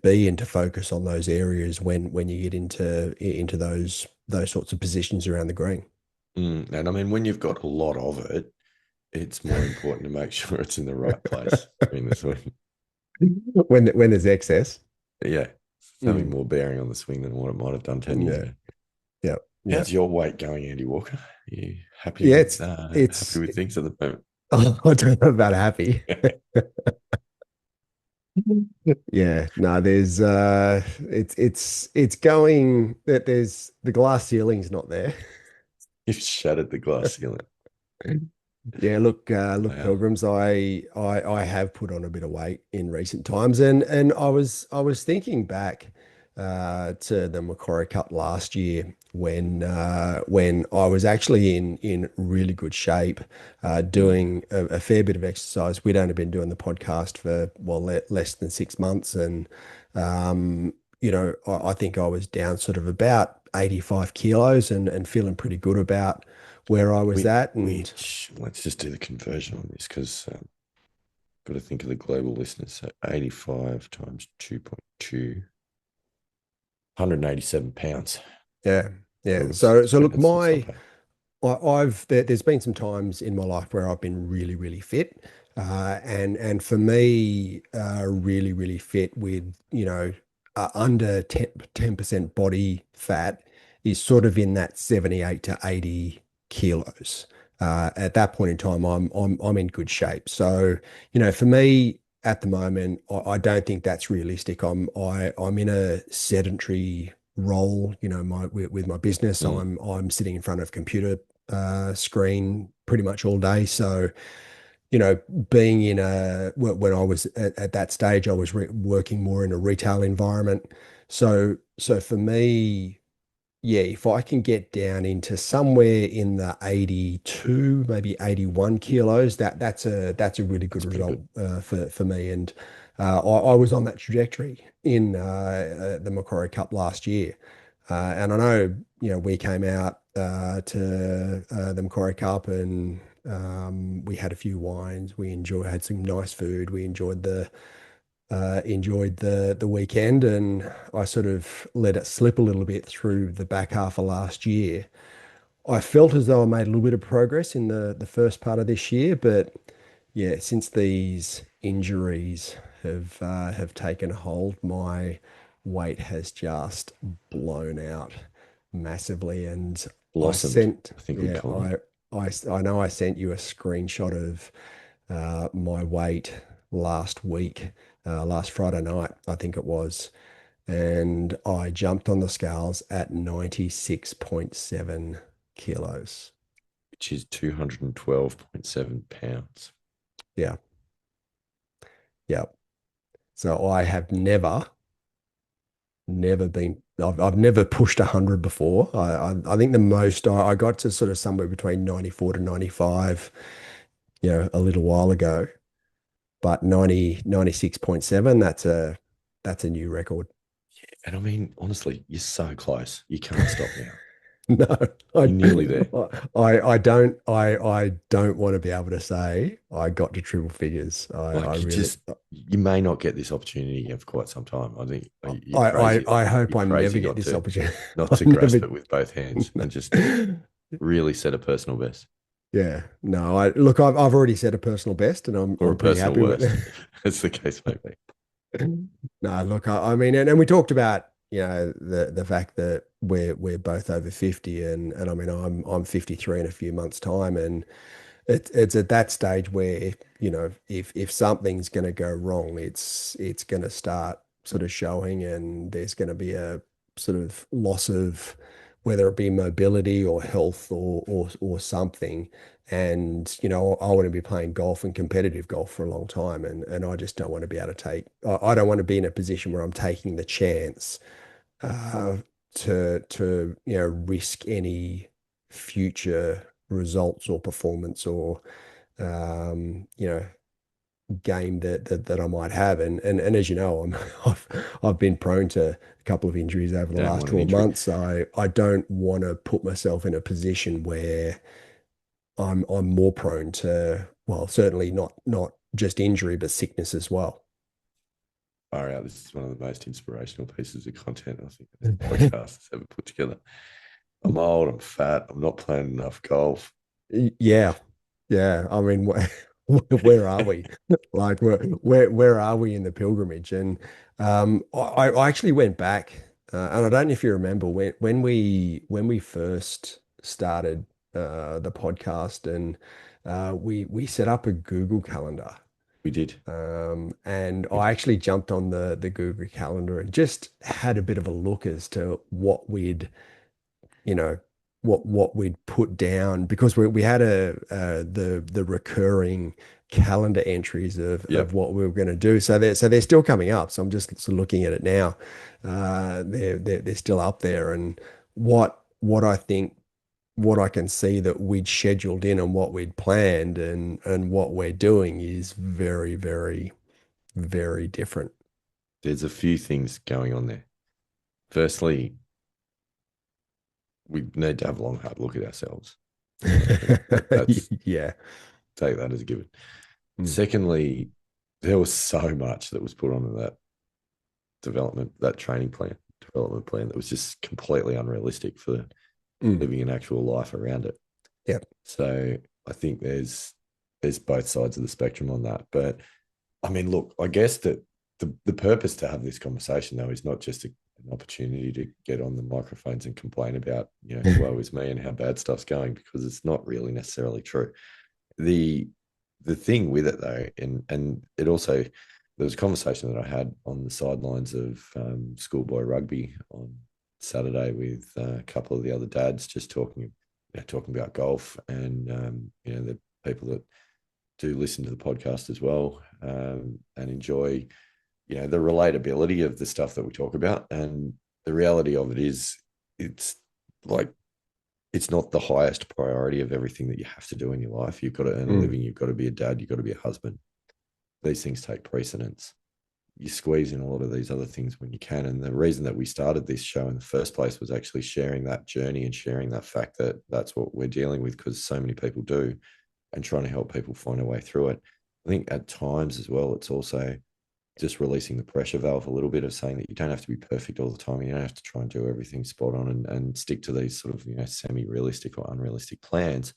be, and to focus on those areas when you get into those sorts of positions around the green. And I mean, when you've got a lot of it, it's more important to make sure it's in the right place during the swing. When there's excess. Yeah, it's having Mm, more bearing on the swing than what it might have done 10 years yeah, ago. yeah, yeah, How's your weight going, Andy Walker? Are you yeah. happy with things at the moment? I don't know about happy. Yeah, no, there's it's going that there's the glass ceiling's not there. You've shattered the glass ceiling. Yeah, look, Wow. Pilgrims, I have put on a bit of weight in recent times, and I was thinking back to the Macquarie Cup last year when I was actually in really good shape, Mm. doing a fair bit of exercise. We'd only been doing the podcast for less than 6 months, and I think I was down sort of about 85 kilos, and feeling pretty good about where I was at. And Which let's just do the conversion on this because got to think of the global listeners. So 85 times 2.2, 187 pounds. yeah, yeah. Pilgrims. So So look, it's not bad. there's been some times in my life where I've been really, really fit, and for me, really, really fit with under 10% body fat is sort of in that 78 to 80 kilos. At that point in time, I'm in good shape. So for me at the moment, I don't think that's realistic. I'm in a sedentary role, with my business. Mm. I'm sitting in front of a computer screen pretty much all day. So, being in when I was at that stage, I was working more in a retail environment. So for me, yeah, if I can get down into somewhere in the 82, maybe 81 kilos, that's a really good That's pretty result good. for me. And I was on that trajectory in the Macquarie Cup last year. And I know, we came out to the Macquarie Cup, and we had a few wines. Had some nice food. We enjoyed the weekend, and I sort of let it slip a little bit through the back half of last year. I felt as though I made a little bit of progress in the first part of this year, but yeah, since these injuries have taken hold, my weight has just blown out massively. And I Blossomed, sent, I think we'd yeah, call it. I know I sent you a screenshot of my weight last week, last Friday night, I think it was, and I jumped on the scales at 96.7 kilos. Which is 212.7 pounds. Yeah, yeah. So I have never been. I've never pushed 100 before. I think the most I got to sort of somewhere between 94 to 95, a little while ago. But 96.7, that's a new record. And I mean, honestly, you're so close. You can't stop now. No, I, You're nearly there. I don't want to be able to say I got to triple figures. I Like really, you may not get this opportunity again for quite some time. I think you're I, crazy. I hope You're I never crazy get this opportunity. not I to grasp never, it with both hands and just really set a personal best yeah, no, look, I've already set a personal best, and I'm or a I'm pretty personal happy with worst, it. as the case may be. No, look, I mean, and we talked about, the fact that we're both over 50, and I mean, I'm 53 in a few months' time, and it's at that stage where, if something's going to go wrong, it's going to start sort of showing, and there's going to be a sort of loss of whether it be mobility or health or something. And, I want to be playing golf and competitive golf for a long time. And I just don't want to be able to I don't want to be in a position where I'm taking the chance uh, to risk any future results or performance or um, you know game that I might have. And as you know, I've been prone to a couple of injuries over the Don't last want an 12 injury. months. I don't want to put myself in a position where I'm more prone to, well, certainly not just injury, but sickness as well. Far out. This is one of the most inspirational pieces of content I think this podcast has ever put together. I'm old, I'm fat, I'm not playing enough golf. Yeah, yeah. I mean, where are we? Like, where are we in the pilgrimage? And I actually went back, and I don't know if you remember when we first started the podcast, and we set up a Google Calendar. We did. And We I did. actually jumped on the Google Calendar and just had a bit of a look as to you know, what we'd put down because we had the recurring calendar entries of Yep. what we were going to do. So they're still coming up. So I'm just sort of looking at it now. They're still up there, and what I think what I can see that we'd scheduled in and what we'd planned and what we're doing is very, very, very different. There's a few things going on there. Firstly, we need to have a long, hard look at ourselves. I think that's Yeah. take that as a given. Mm. Secondly, there was so much that was put onto that that training plan, development plan that was just completely unrealistic for Mm. living an actual life around it. Yep. So I think there's both sides of the spectrum on that. But I mean, look, I guess that the purpose to have this conversation though is not just an opportunity to get on the microphones and complain about, woe is me and how bad stuff's going, because it's not really necessarily true. The the thing with it though, and it also there was a conversation that I had on the sidelines of schoolboy rugby on Saturday with a couple of the other dads, just talking about golf, and the people that do listen to the podcast as well, and enjoy the relatability of the stuff that we talk about. And the reality of it is, it's like it's not the highest priority of everything that you have to do in your life. You've got to earn a Mm. living. You've got to be a dad. You've got to be a husband. These things take precedence. You squeeze in a lot of these other things when you can. And the reason that we started this show in the first place was actually sharing that journey and sharing that fact that that's what we're dealing with, because so many people do, and trying to help people find a way through it. I think at times as well, it's also just releasing the pressure valve a little bit of saying that you don't have to be perfect all the time. You don't have to try and do everything spot on and stick to these sort of, semi-realistic or unrealistic plans.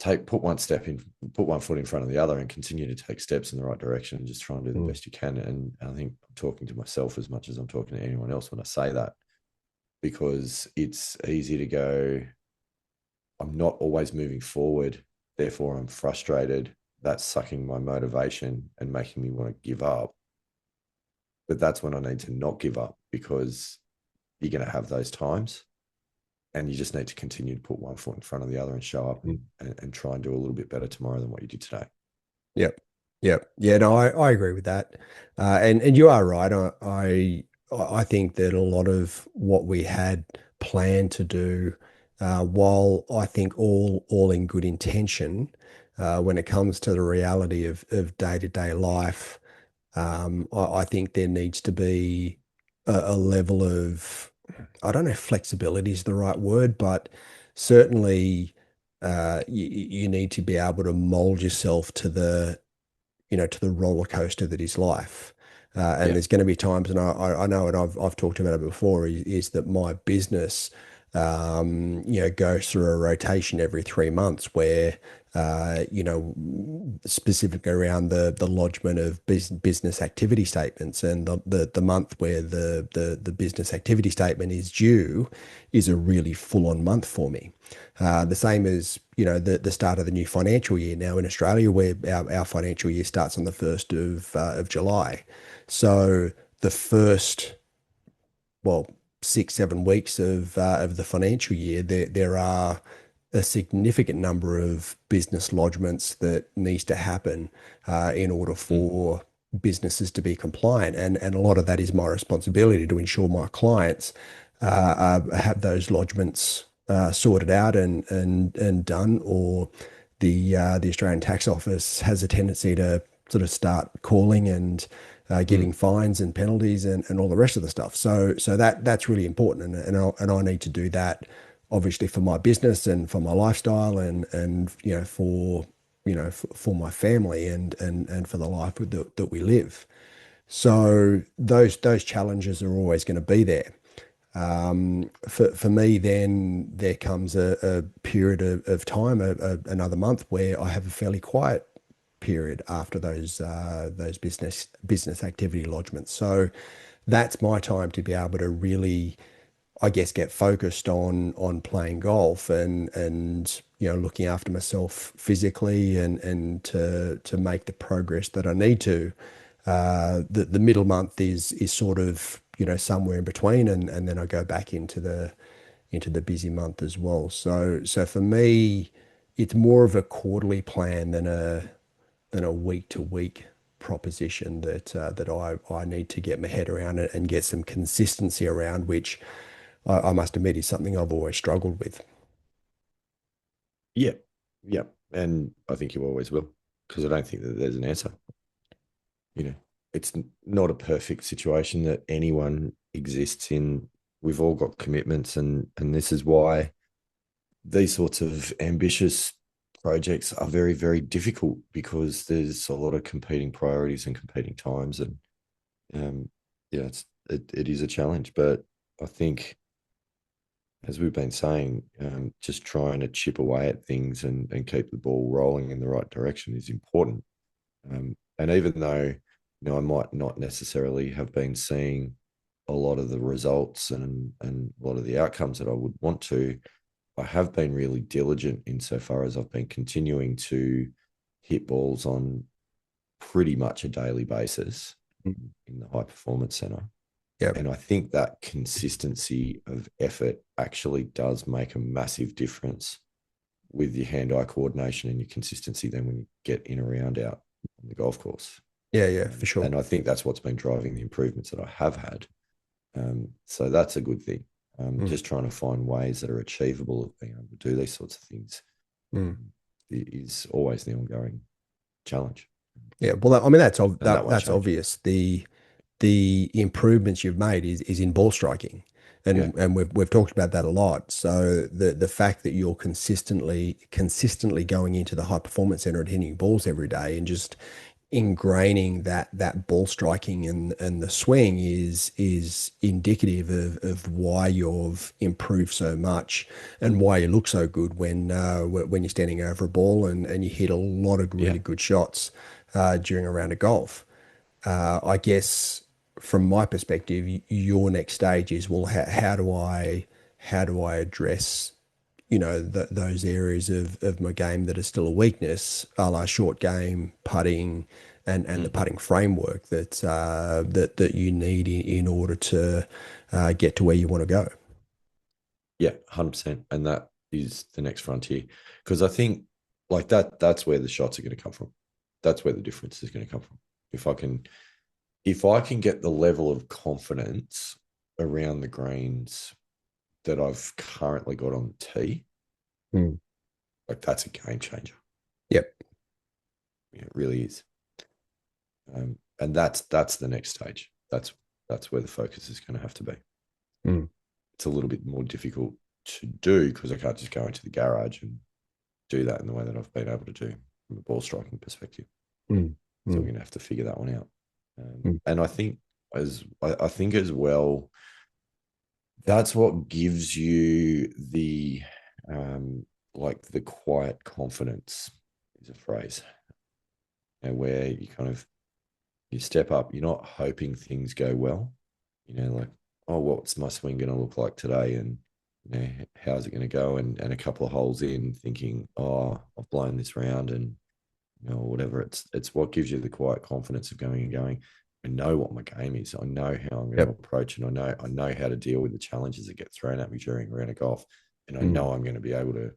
Put one foot in front of the other and continue to take steps in the right direction and just try and do the Mm. best you can. And I think I'm talking to myself as much as I'm talking to anyone else when I say that, because it's easy to go, I'm not always moving forward, therefore I'm frustrated. That's sucking my motivation and making me want to give up. But that's when I need to not give up, because you're going to have those times, and you just need to continue to put one foot in front of the other and show up Mm. and try and do a little bit better tomorrow than what you did today. Yep. Yep. Yeah, no, I agree with that. And you are right. I think that a lot of what we had planned to do, while I think all in good intention, when it comes to the reality of day-to-day life, I think there needs to be a level of, I don't know if flexibility is the right word, but certainly you need to be able to mold yourself to the roller coaster that is life. And Yeah. there's going to be times, and I know, and I've talked about it before, is that my business, goes through a rotation every 3 months where, specifically around the lodgement of business activity statements, and the month where the business activity statement is due is a really full on month for me. The same as, the start of the new financial year now in Australia, where our financial year starts on the 1st of July. So the first, well, 6, 7 weeks of the financial year, there are a significant number of business lodgements that needs to happen in order Mm, for businesses to be compliant, and a lot of that is my responsibility to ensure my clients have those lodgements sorted out and done, or the Australian Tax Office has a tendency to sort of start calling and giving mm, fines and penalties and all the rest of the stuff. So that's really important, and I need to do that obviously for my business and for my lifestyle and for my family and for the life that we live. So those challenges are always going to be there. For me, then there comes a period of time, another month, where I have a fairly quiet period after those business activity lodgements. So that's my time to be able to really, I guess, get focused on playing golf and looking after myself physically and to make the progress that I need to. The middle month is sort of somewhere in between, and then I go back into the busy month as well. So for me, it's more of a quarterly plan than a week to week proposition that I need to get my head around and get some consistency around, which I must admit is something I've always struggled with. yeah, yeah. And I think you always will, because I don't think that there's an answer. You know, it's not a perfect situation that anyone exists in. We've all got commitments, and this is why these sorts of ambitious projects are very, very difficult, because there's a lot of competing priorities and competing times, and um, yeah, it is a challenge. But I think, as we've been saying, just trying to chip away at things and keep the ball rolling in the right direction is important. And even though, I might not necessarily have been seeing a lot of the results and a lot of the outcomes that I would want to, I have been really diligent insofar as I've been continuing to hit balls on pretty much a daily basis in the high performance center. Yeah, And I think that consistency of effort actually does make a massive difference with your hand-eye coordination and your consistency then when you get in around out on the golf course. yeah, for sure. And I think that's what's been driving the improvements that I have had. So that's a good thing. Mm, Just trying to find ways that are achievable of being able to do these sorts of things mm. is always the ongoing challenge, Yeah, well, I mean and that won't that's change. obvious. The improvements you've made is in ball striking, Yeah, and we've talked about that a lot. So the fact that you're consistently going into the high performance center and hitting balls every day and just ingraining that ball striking and the swing is indicative of why you've improved so much and why you look so good when you're standing over a ball and you hit a lot of yeah, really good shots during a round of golf. I guess from my perspective, your next stage is, well, how do I address those areas of my game that are still a weakness, a la short game, putting, and the mm, putting framework that you need in order to get to where you want to go. yeah, 100%. And that is the next frontier, because I think like that's where the shots are going to come from. That's where the difference is going to come from. If I can if I can get the level of confidence around the greens that I've currently got on the tee, Mm. like that's a game changer. Yep. It really is. And that's the next stage. That's where the focus is going to have to be. Mm. It's a little bit more difficult to do because I can't just go into the garage and do that in the way that I've been able to do from a ball striking perspective. Mm. So we're Mm. going to have to figure that one out. Mm. And I think as well, that's what gives you the like the quiet confidence is a phrase, and where you kind of you step up. You're not hoping things go well. Like, oh, what's my swing going to look like today, and how's it going to go? And a couple of holes in, thinking, oh, I've blown this round, and whatever. It's what gives you the quiet confidence of going and going. I know what my game is. I know how I'm going to Yep. approach, and I know how to deal with the challenges that get thrown at me during a round of golf, and I Mm, know I'm going to be able to,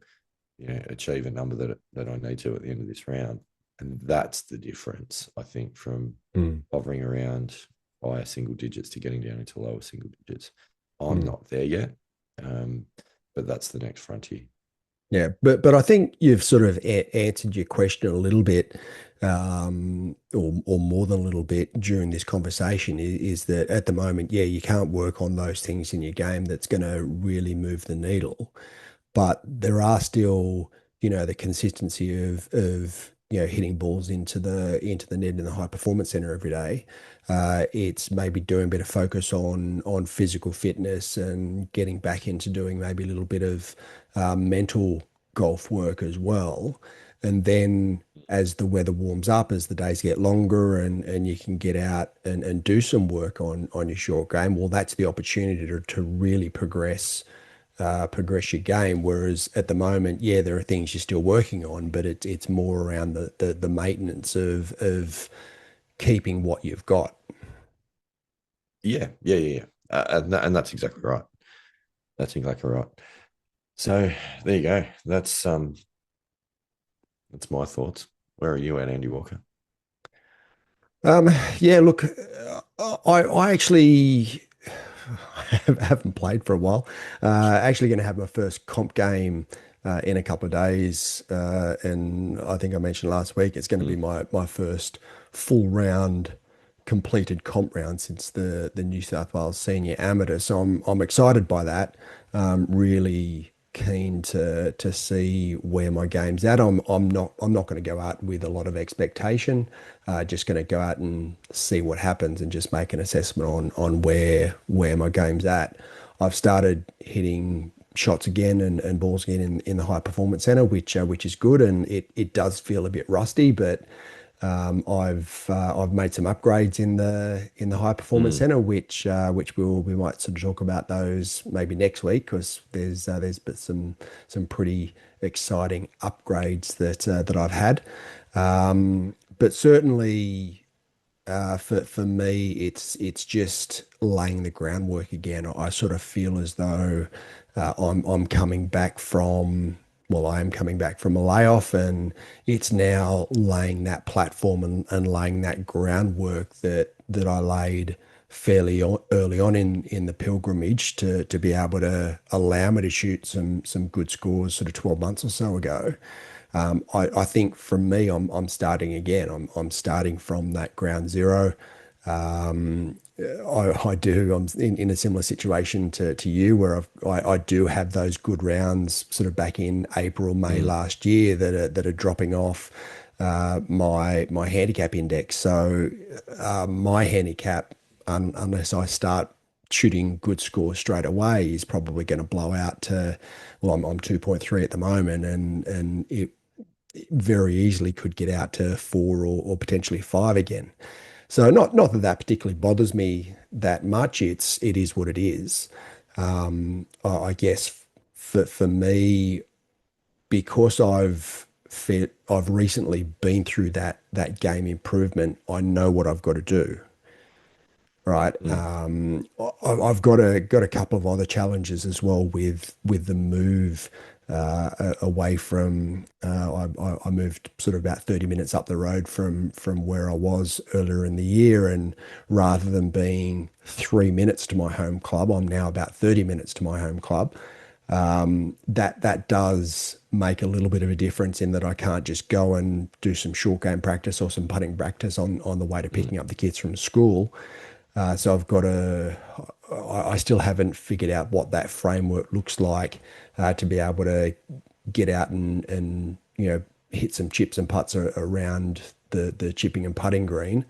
achieve a number that I need to at the end of this round. And that's the difference, I think, from mm, hovering around higher single digits to getting down into lower single digits. I'm mm. not there yet, um, but that's the next frontier. Yeah, but I think you've sort of answered your question a little bit, or more than a little bit during this conversation. Is that at the moment, yeah, you can't work on those things in your game that's going to really move the needle, but there are still, the consistency of hitting balls into the net in the high performance center every day. It's maybe doing a bit of focus on physical fitness and getting back into doing maybe a little bit of mental golf work as well. And then as the weather warms up, as the days get longer and you can get out and do some work on your short game, well, that's the opportunity to really progress your game. Whereas at the moment, yeah, there are things you're still working on, but it's more around the maintenance of keeping what you've got. Yeah, yeah, yeah, yeah. And that's exactly right. That's exactly right. So there you go. That's my thoughts. Where are you at, Andy Walker? Um, yeah, look, I actually haven't played for a while. Actually going to have my first comp game in a couple of days, and I think I mentioned last week it's going to be Mm, my first full round completed comp round since the New South Wales Senior Amateur. So I'm excited by that. Really keen to see where my game's at. I'm not going to go out with a lot of expectation. Just going to go out and see what happens and just make an assessment on where my game's at. I've started hitting shots again and balls again in the high performance center, which is good, and it does feel a bit rusty, but I've made some upgrades in the high performance mm, center, which we might sort of talk about those maybe next week because there's been some pretty exciting upgrades that I've had. But certainly for me, it's just laying the groundwork again. I sort of feel as though I'm coming back from, well, I am coming back from a layoff, and it's now laying that platform and laying that groundwork that I laid early on in the pilgrimage to be able to allow me to shoot some good scores sort of 12 months or so ago. I think for me, I'm starting again. I'm starting from that ground zero. I do. I'm in a similar situation to you, where I do have those good rounds sort of back in April, May mm. last year that are dropping off my handicap index. So my handicap, unless I start shooting good scores straight away, is probably going to blow out to, well, I'm 2.3 at the moment, and it very easily could get out to four or potentially five again. So not that that particularly bothers me that much. It is what it is. I guess for me, because I've recently been through that game improvement, I know what I've got to do. Right. Mm, I've got a couple of other challenges as well with the move away from. I moved sort of about 30 minutes up the road from where I was earlier in the year, and rather than being 3 minutes to my home club, I'm now about 30 minutes to my home club. That does make a little bit of a difference in that I can't just go and do some short game practice or some putting practice on the way to mm, picking up the kids from school. So I still haven't figured out what that framework looks like to be able to get out and hit some chips and putts around the chipping and putting green.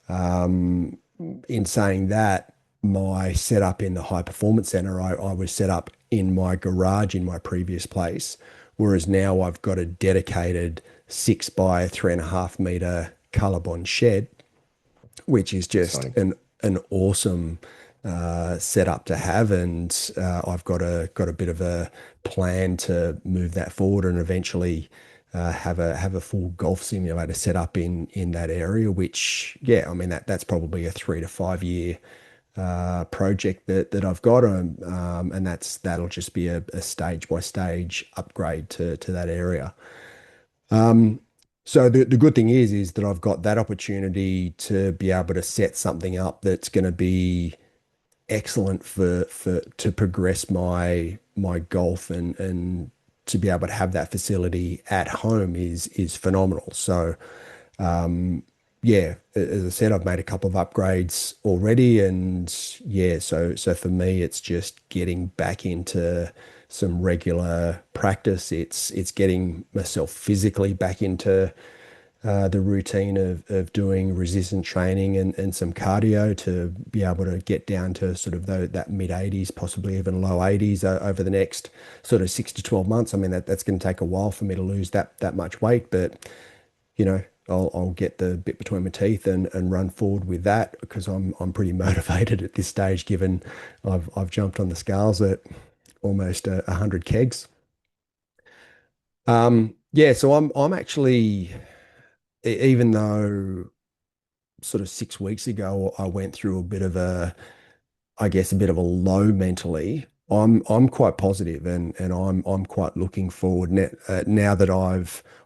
In saying that, my setup in the high performance center, I was set up in my garage in my previous place, whereas now I've got a dedicated 6 by 3.5 meter Colorbond shed, which is just exciting. an awesome setup to have, and I've got a bit of a plan to move that forward and eventually have a full golf simulator set up in that area. Which, yeah, I mean that's probably a 3 to 5 year project that I've got, and that'll just be a stage by stage upgrade to that area. Um, so the good thing is that I've got that opportunity to be able to set something up that's going to be excellent for to progress my golf, and to be able to have that facility at home is phenomenal. So yeah, as I said, I've made a couple of upgrades already, and yeah, so for me, it's just getting back into some regular practice. It's getting myself physically back into the routine of doing resistance training and some cardio to be able to get down to sort of that mid 80s, possibly even low 80s over the next sort of 6 to 12 months. I mean, that's going to take a while for me to lose that much weight, but I'll get the bit between my teeth and run forward with that, because I'm pretty motivated at this stage, given I've jumped on the scales at almost 100 kegs. Yeah, so I'm actually, even though sort of 6 weeks ago I went through a bit of a, I guess, a bit of a low mentally. I'm quite positive, and I'm quite looking forward now that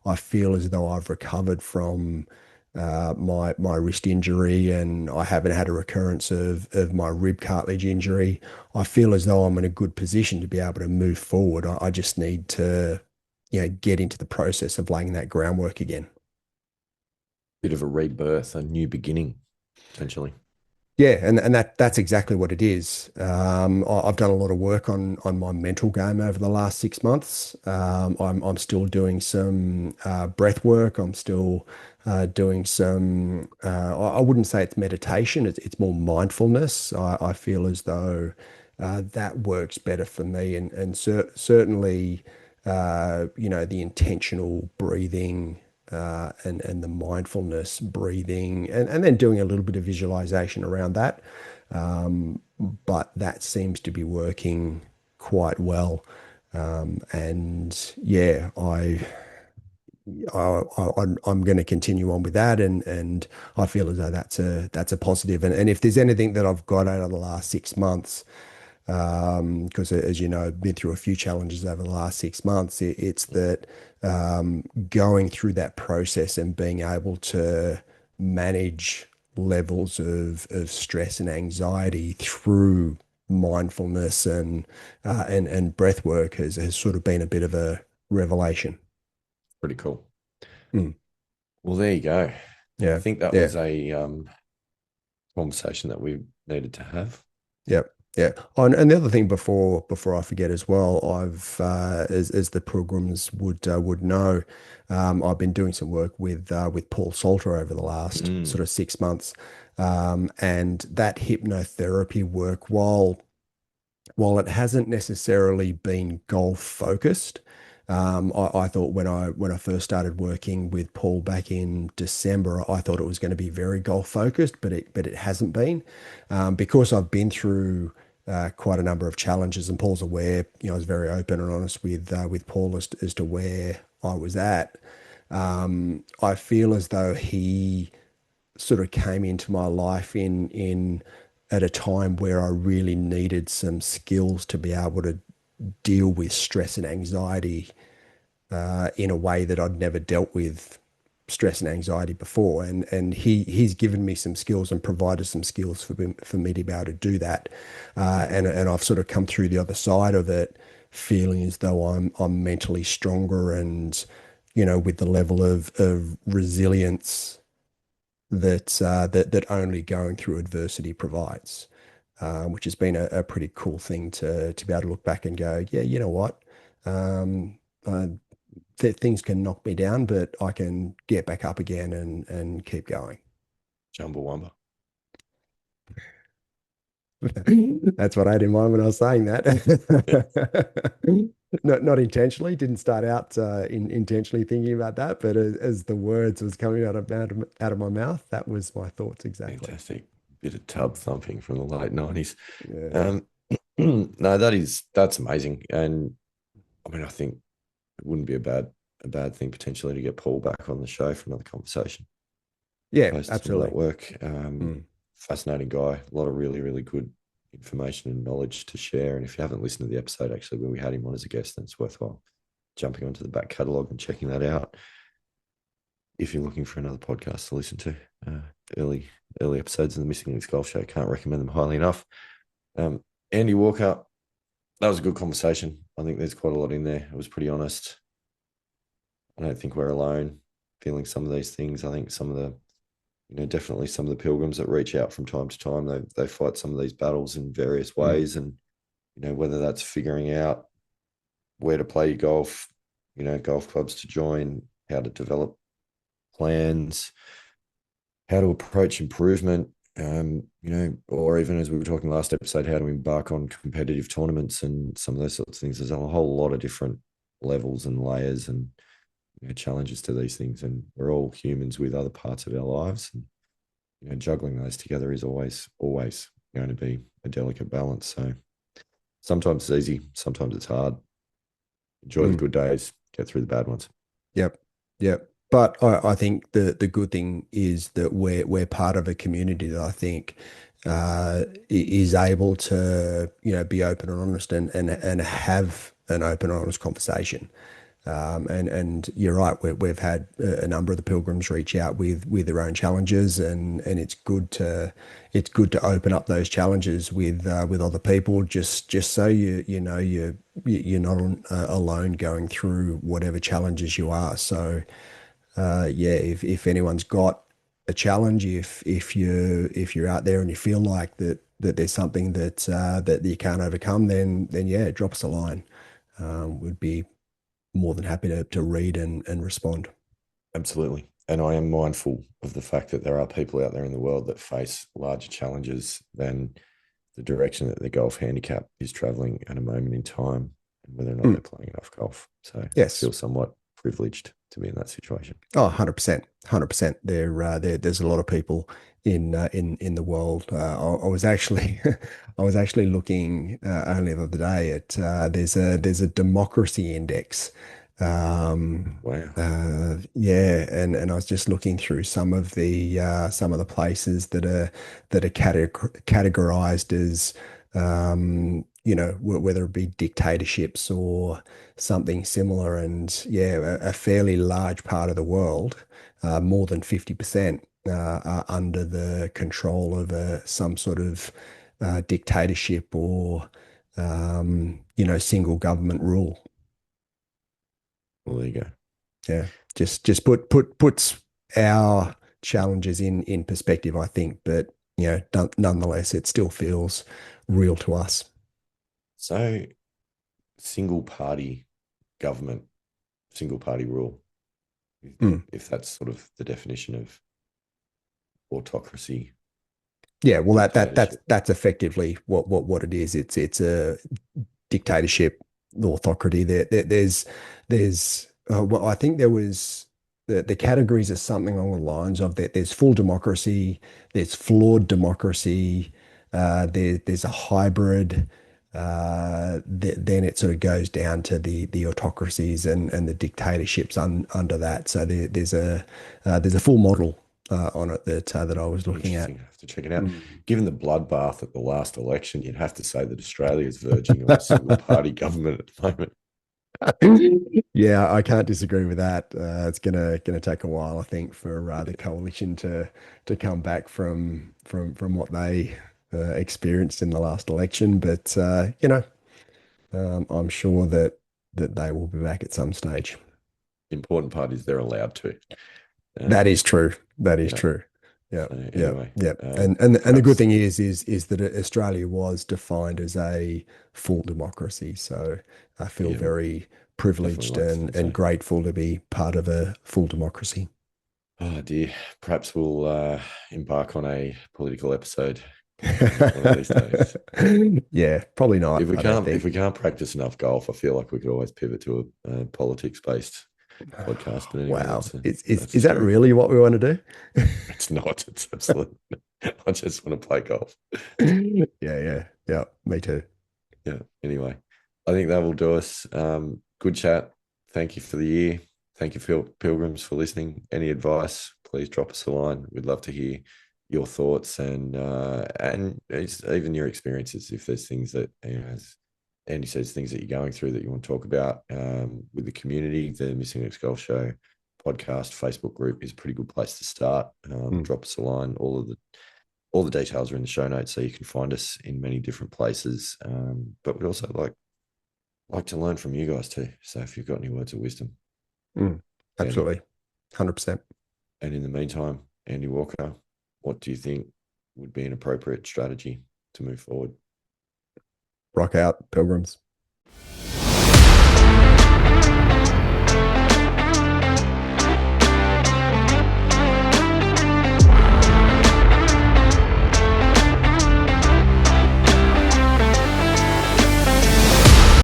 I feel as though I've recovered from my wrist injury, and I haven't had a recurrence of my rib cartilage injury. I feel as though I'm in a good position to be able to move forward. I just need to, get into the process of laying that groundwork again. Bit of a rebirth, a new beginning, potentially. Yeah, and that's exactly what it is. I've done a lot of work on my mental game over the last 6 months. I'm still doing some breath work. I'm still doing some. I wouldn't say it's meditation. It's more mindfulness. I feel as though that works better for me, and certainly, the intentional breathing, and the mindfulness breathing, and then doing a little bit of visualization around that. But that seems to be working quite well. And yeah, I'm going to continue on with that, and I feel as though that's a positive. And if there's anything that I've got out of the last 6 months, because as you know, I've been through a few challenges over the last 6 months. It's that going through that process and being able to manage levels of stress and anxiety through mindfulness and breath work has sort of been a bit of a revelation. Pretty cool. Mm, Well, there you go. I yeah, think that yeah. was a conversation that we needed to have. Yep. Yeah. Oh, and the other thing before I forget as well, as the pilgrims would know, I've been doing some work with Paul Salter over the last Mm, sort of 6 months, and that hypnotherapy work, while it hasn't necessarily been golf focused, I thought when I first started working with Paul back in December, I thought it was going to be very golf focused, but it hasn't been, because I've been through quite a number of challenges, and Paul's aware. I was very open and honest with Paul as to where I was at. I feel as though he sort of came into my life in at a time where I really needed some skills to be able to deal with stress and anxiety in a way that I'd never dealt with stress and anxiety before. And he's given me some skills and provided some skills for me to be able to do that. And I've sort of come through the other side of it feeling as though I'm mentally stronger, and with the level of resilience that only going through adversity provides, which has been a pretty cool thing to be able to look back and go, yeah, you know what, um, uh, things can knock me down, but I can get back up again and keep going. Chumbawamba. That's what I had in mind when I was saying that. Not intentionally, didn't start out intentionally thinking about that, but as the words was coming out of my mouth, that was my thoughts exactly. Fantastic. Bit of tub thumping from the late 90s. Yeah. Um, no, that's amazing. And I mean, I think it wouldn't be a bad a bad thing potentially to get Paul back on the show for another conversation Yeah, post all that absolutely. work. Mm. Fascinating guy, a lot of really, really good information and knowledge to share. And if you haven't listened to the episode actually where we had him on as a guest, then it's worthwhile jumping onto the back catalogue and checking that out if you're looking for another podcast to listen to. Uh, early early episodes of the Missing Links Golf Show. Can't recommend them highly enough. Andy Walker, that was a good conversation. I think there's quite a lot in there. It was pretty honest. I don't think we're alone feeling some of these things. I think some of the, definitely some of the pilgrims that reach out from time to time, they fight some of these battles in various Mm. ways. And, whether that's figuring out where to play your golf, golf clubs to join, how to develop plans, how to approach improvement, or even as we were talking last episode, how to embark on competitive tournaments and some of those sorts of things. There's a whole lot of different levels and layers and challenges to these things, and we're all humans with other parts of our lives, and juggling those together is always going to be a delicate balance. So sometimes it's easy, sometimes it's hard. Enjoy the Mm. good days, get through the bad ones. Yep. Yep. But I think the good thing is that we're part of a community that I think is able to, be open and honest and have an open and honest conversation. And you're right, we've had a number of the pilgrims reach out with their own challenges, and it's good to open up those challenges with other people, just so you're not alone going through whatever challenges you are. So yeah, if anyone's got a challenge, if you're out there and you feel like that there's something that you can't overcome, then yeah, drop us a line. We'd be more than happy to read and respond. Absolutely. And I am mindful of the fact that there are people out there in the world that face larger challenges than the direction that their golf handicap is traveling at a moment in time, and whether or not Mm. they're playing enough golf. So I Yes. feel somewhat privileged to be in that situation. Oh, 100%. 100%. There's a lot of people in the world. I was actually I was actually looking only the other day at there's a democracy index. Wow. Yeah, and I was just looking through some of the places that are categorized as whether it be dictatorships or something similar. And yeah, a fairly large part of the world, more than 50%, are under the control of some sort of dictatorship or single government rule. Well, there you go. Yeah, just puts our challenges in perspective, I think. But nonetheless, it still feels real to us. So, single party government, single party rule, Mm. if that's sort of the definition of autocracy, Yeah, well, dictatorship. that's effectively what it is. It's a dictatorship, autocracy. Well, I think there was the categories are something along the lines of that. There's full democracy, there's flawed democracy, there's a hybrid. Then it sort of goes down to the autocracies and the dictatorships under that. So there's a full model on it that I was looking at. Interesting. I have to check it out. Mm. Given the bloodbath at the last election, you'd have to say that Australia is verging on a single party government at the moment. Yeah, I can't disagree with that. It's gonna take a while, I think, for the coalition to come back from what they experienced in the last election. But I'm sure that they will be back at some stage. Important part is they're allowed to. That is true. That is Yeah. true. Yeah, So yeah, anyway, yeah. And the good perhaps thing is that Australia was defined as a full democracy. So I feel yeah, very definitely privileged like to and think so. and grateful to be part of a full democracy. Oh dear. Perhaps we'll embark on a political episode one of these days. Yeah, probably not, I don't If think. we can't practice enough golf, I feel like we could always pivot to a politics based podcast. But anyway, Wow. Is that's a is that story. really what we want to do? It's not. It's absolutely. I just want to play golf. Yeah, yeah, yeah. Me too. Yeah. Anyway, I think that will do us. Good chat. Thank you for the year. thank you, Phil Pilgrims, for listening. Any advice, please drop us a line. We'd love to hear your thoughts and even your experiences. If there's things that, as Andy says, things that you're going through that you want to talk about with the community, the Missing Ex Golf Show podcast Facebook group is a pretty good place to start. Drop us a line. All the details are in the show notes, so you can find us in many different places. But we'd also like to learn from you guys too. So if you've got any words of wisdom, Absolutely. 100%. And in the meantime, Andy Walker, what do you think would be an appropriate strategy to move forward? Rock out, Pilgrims.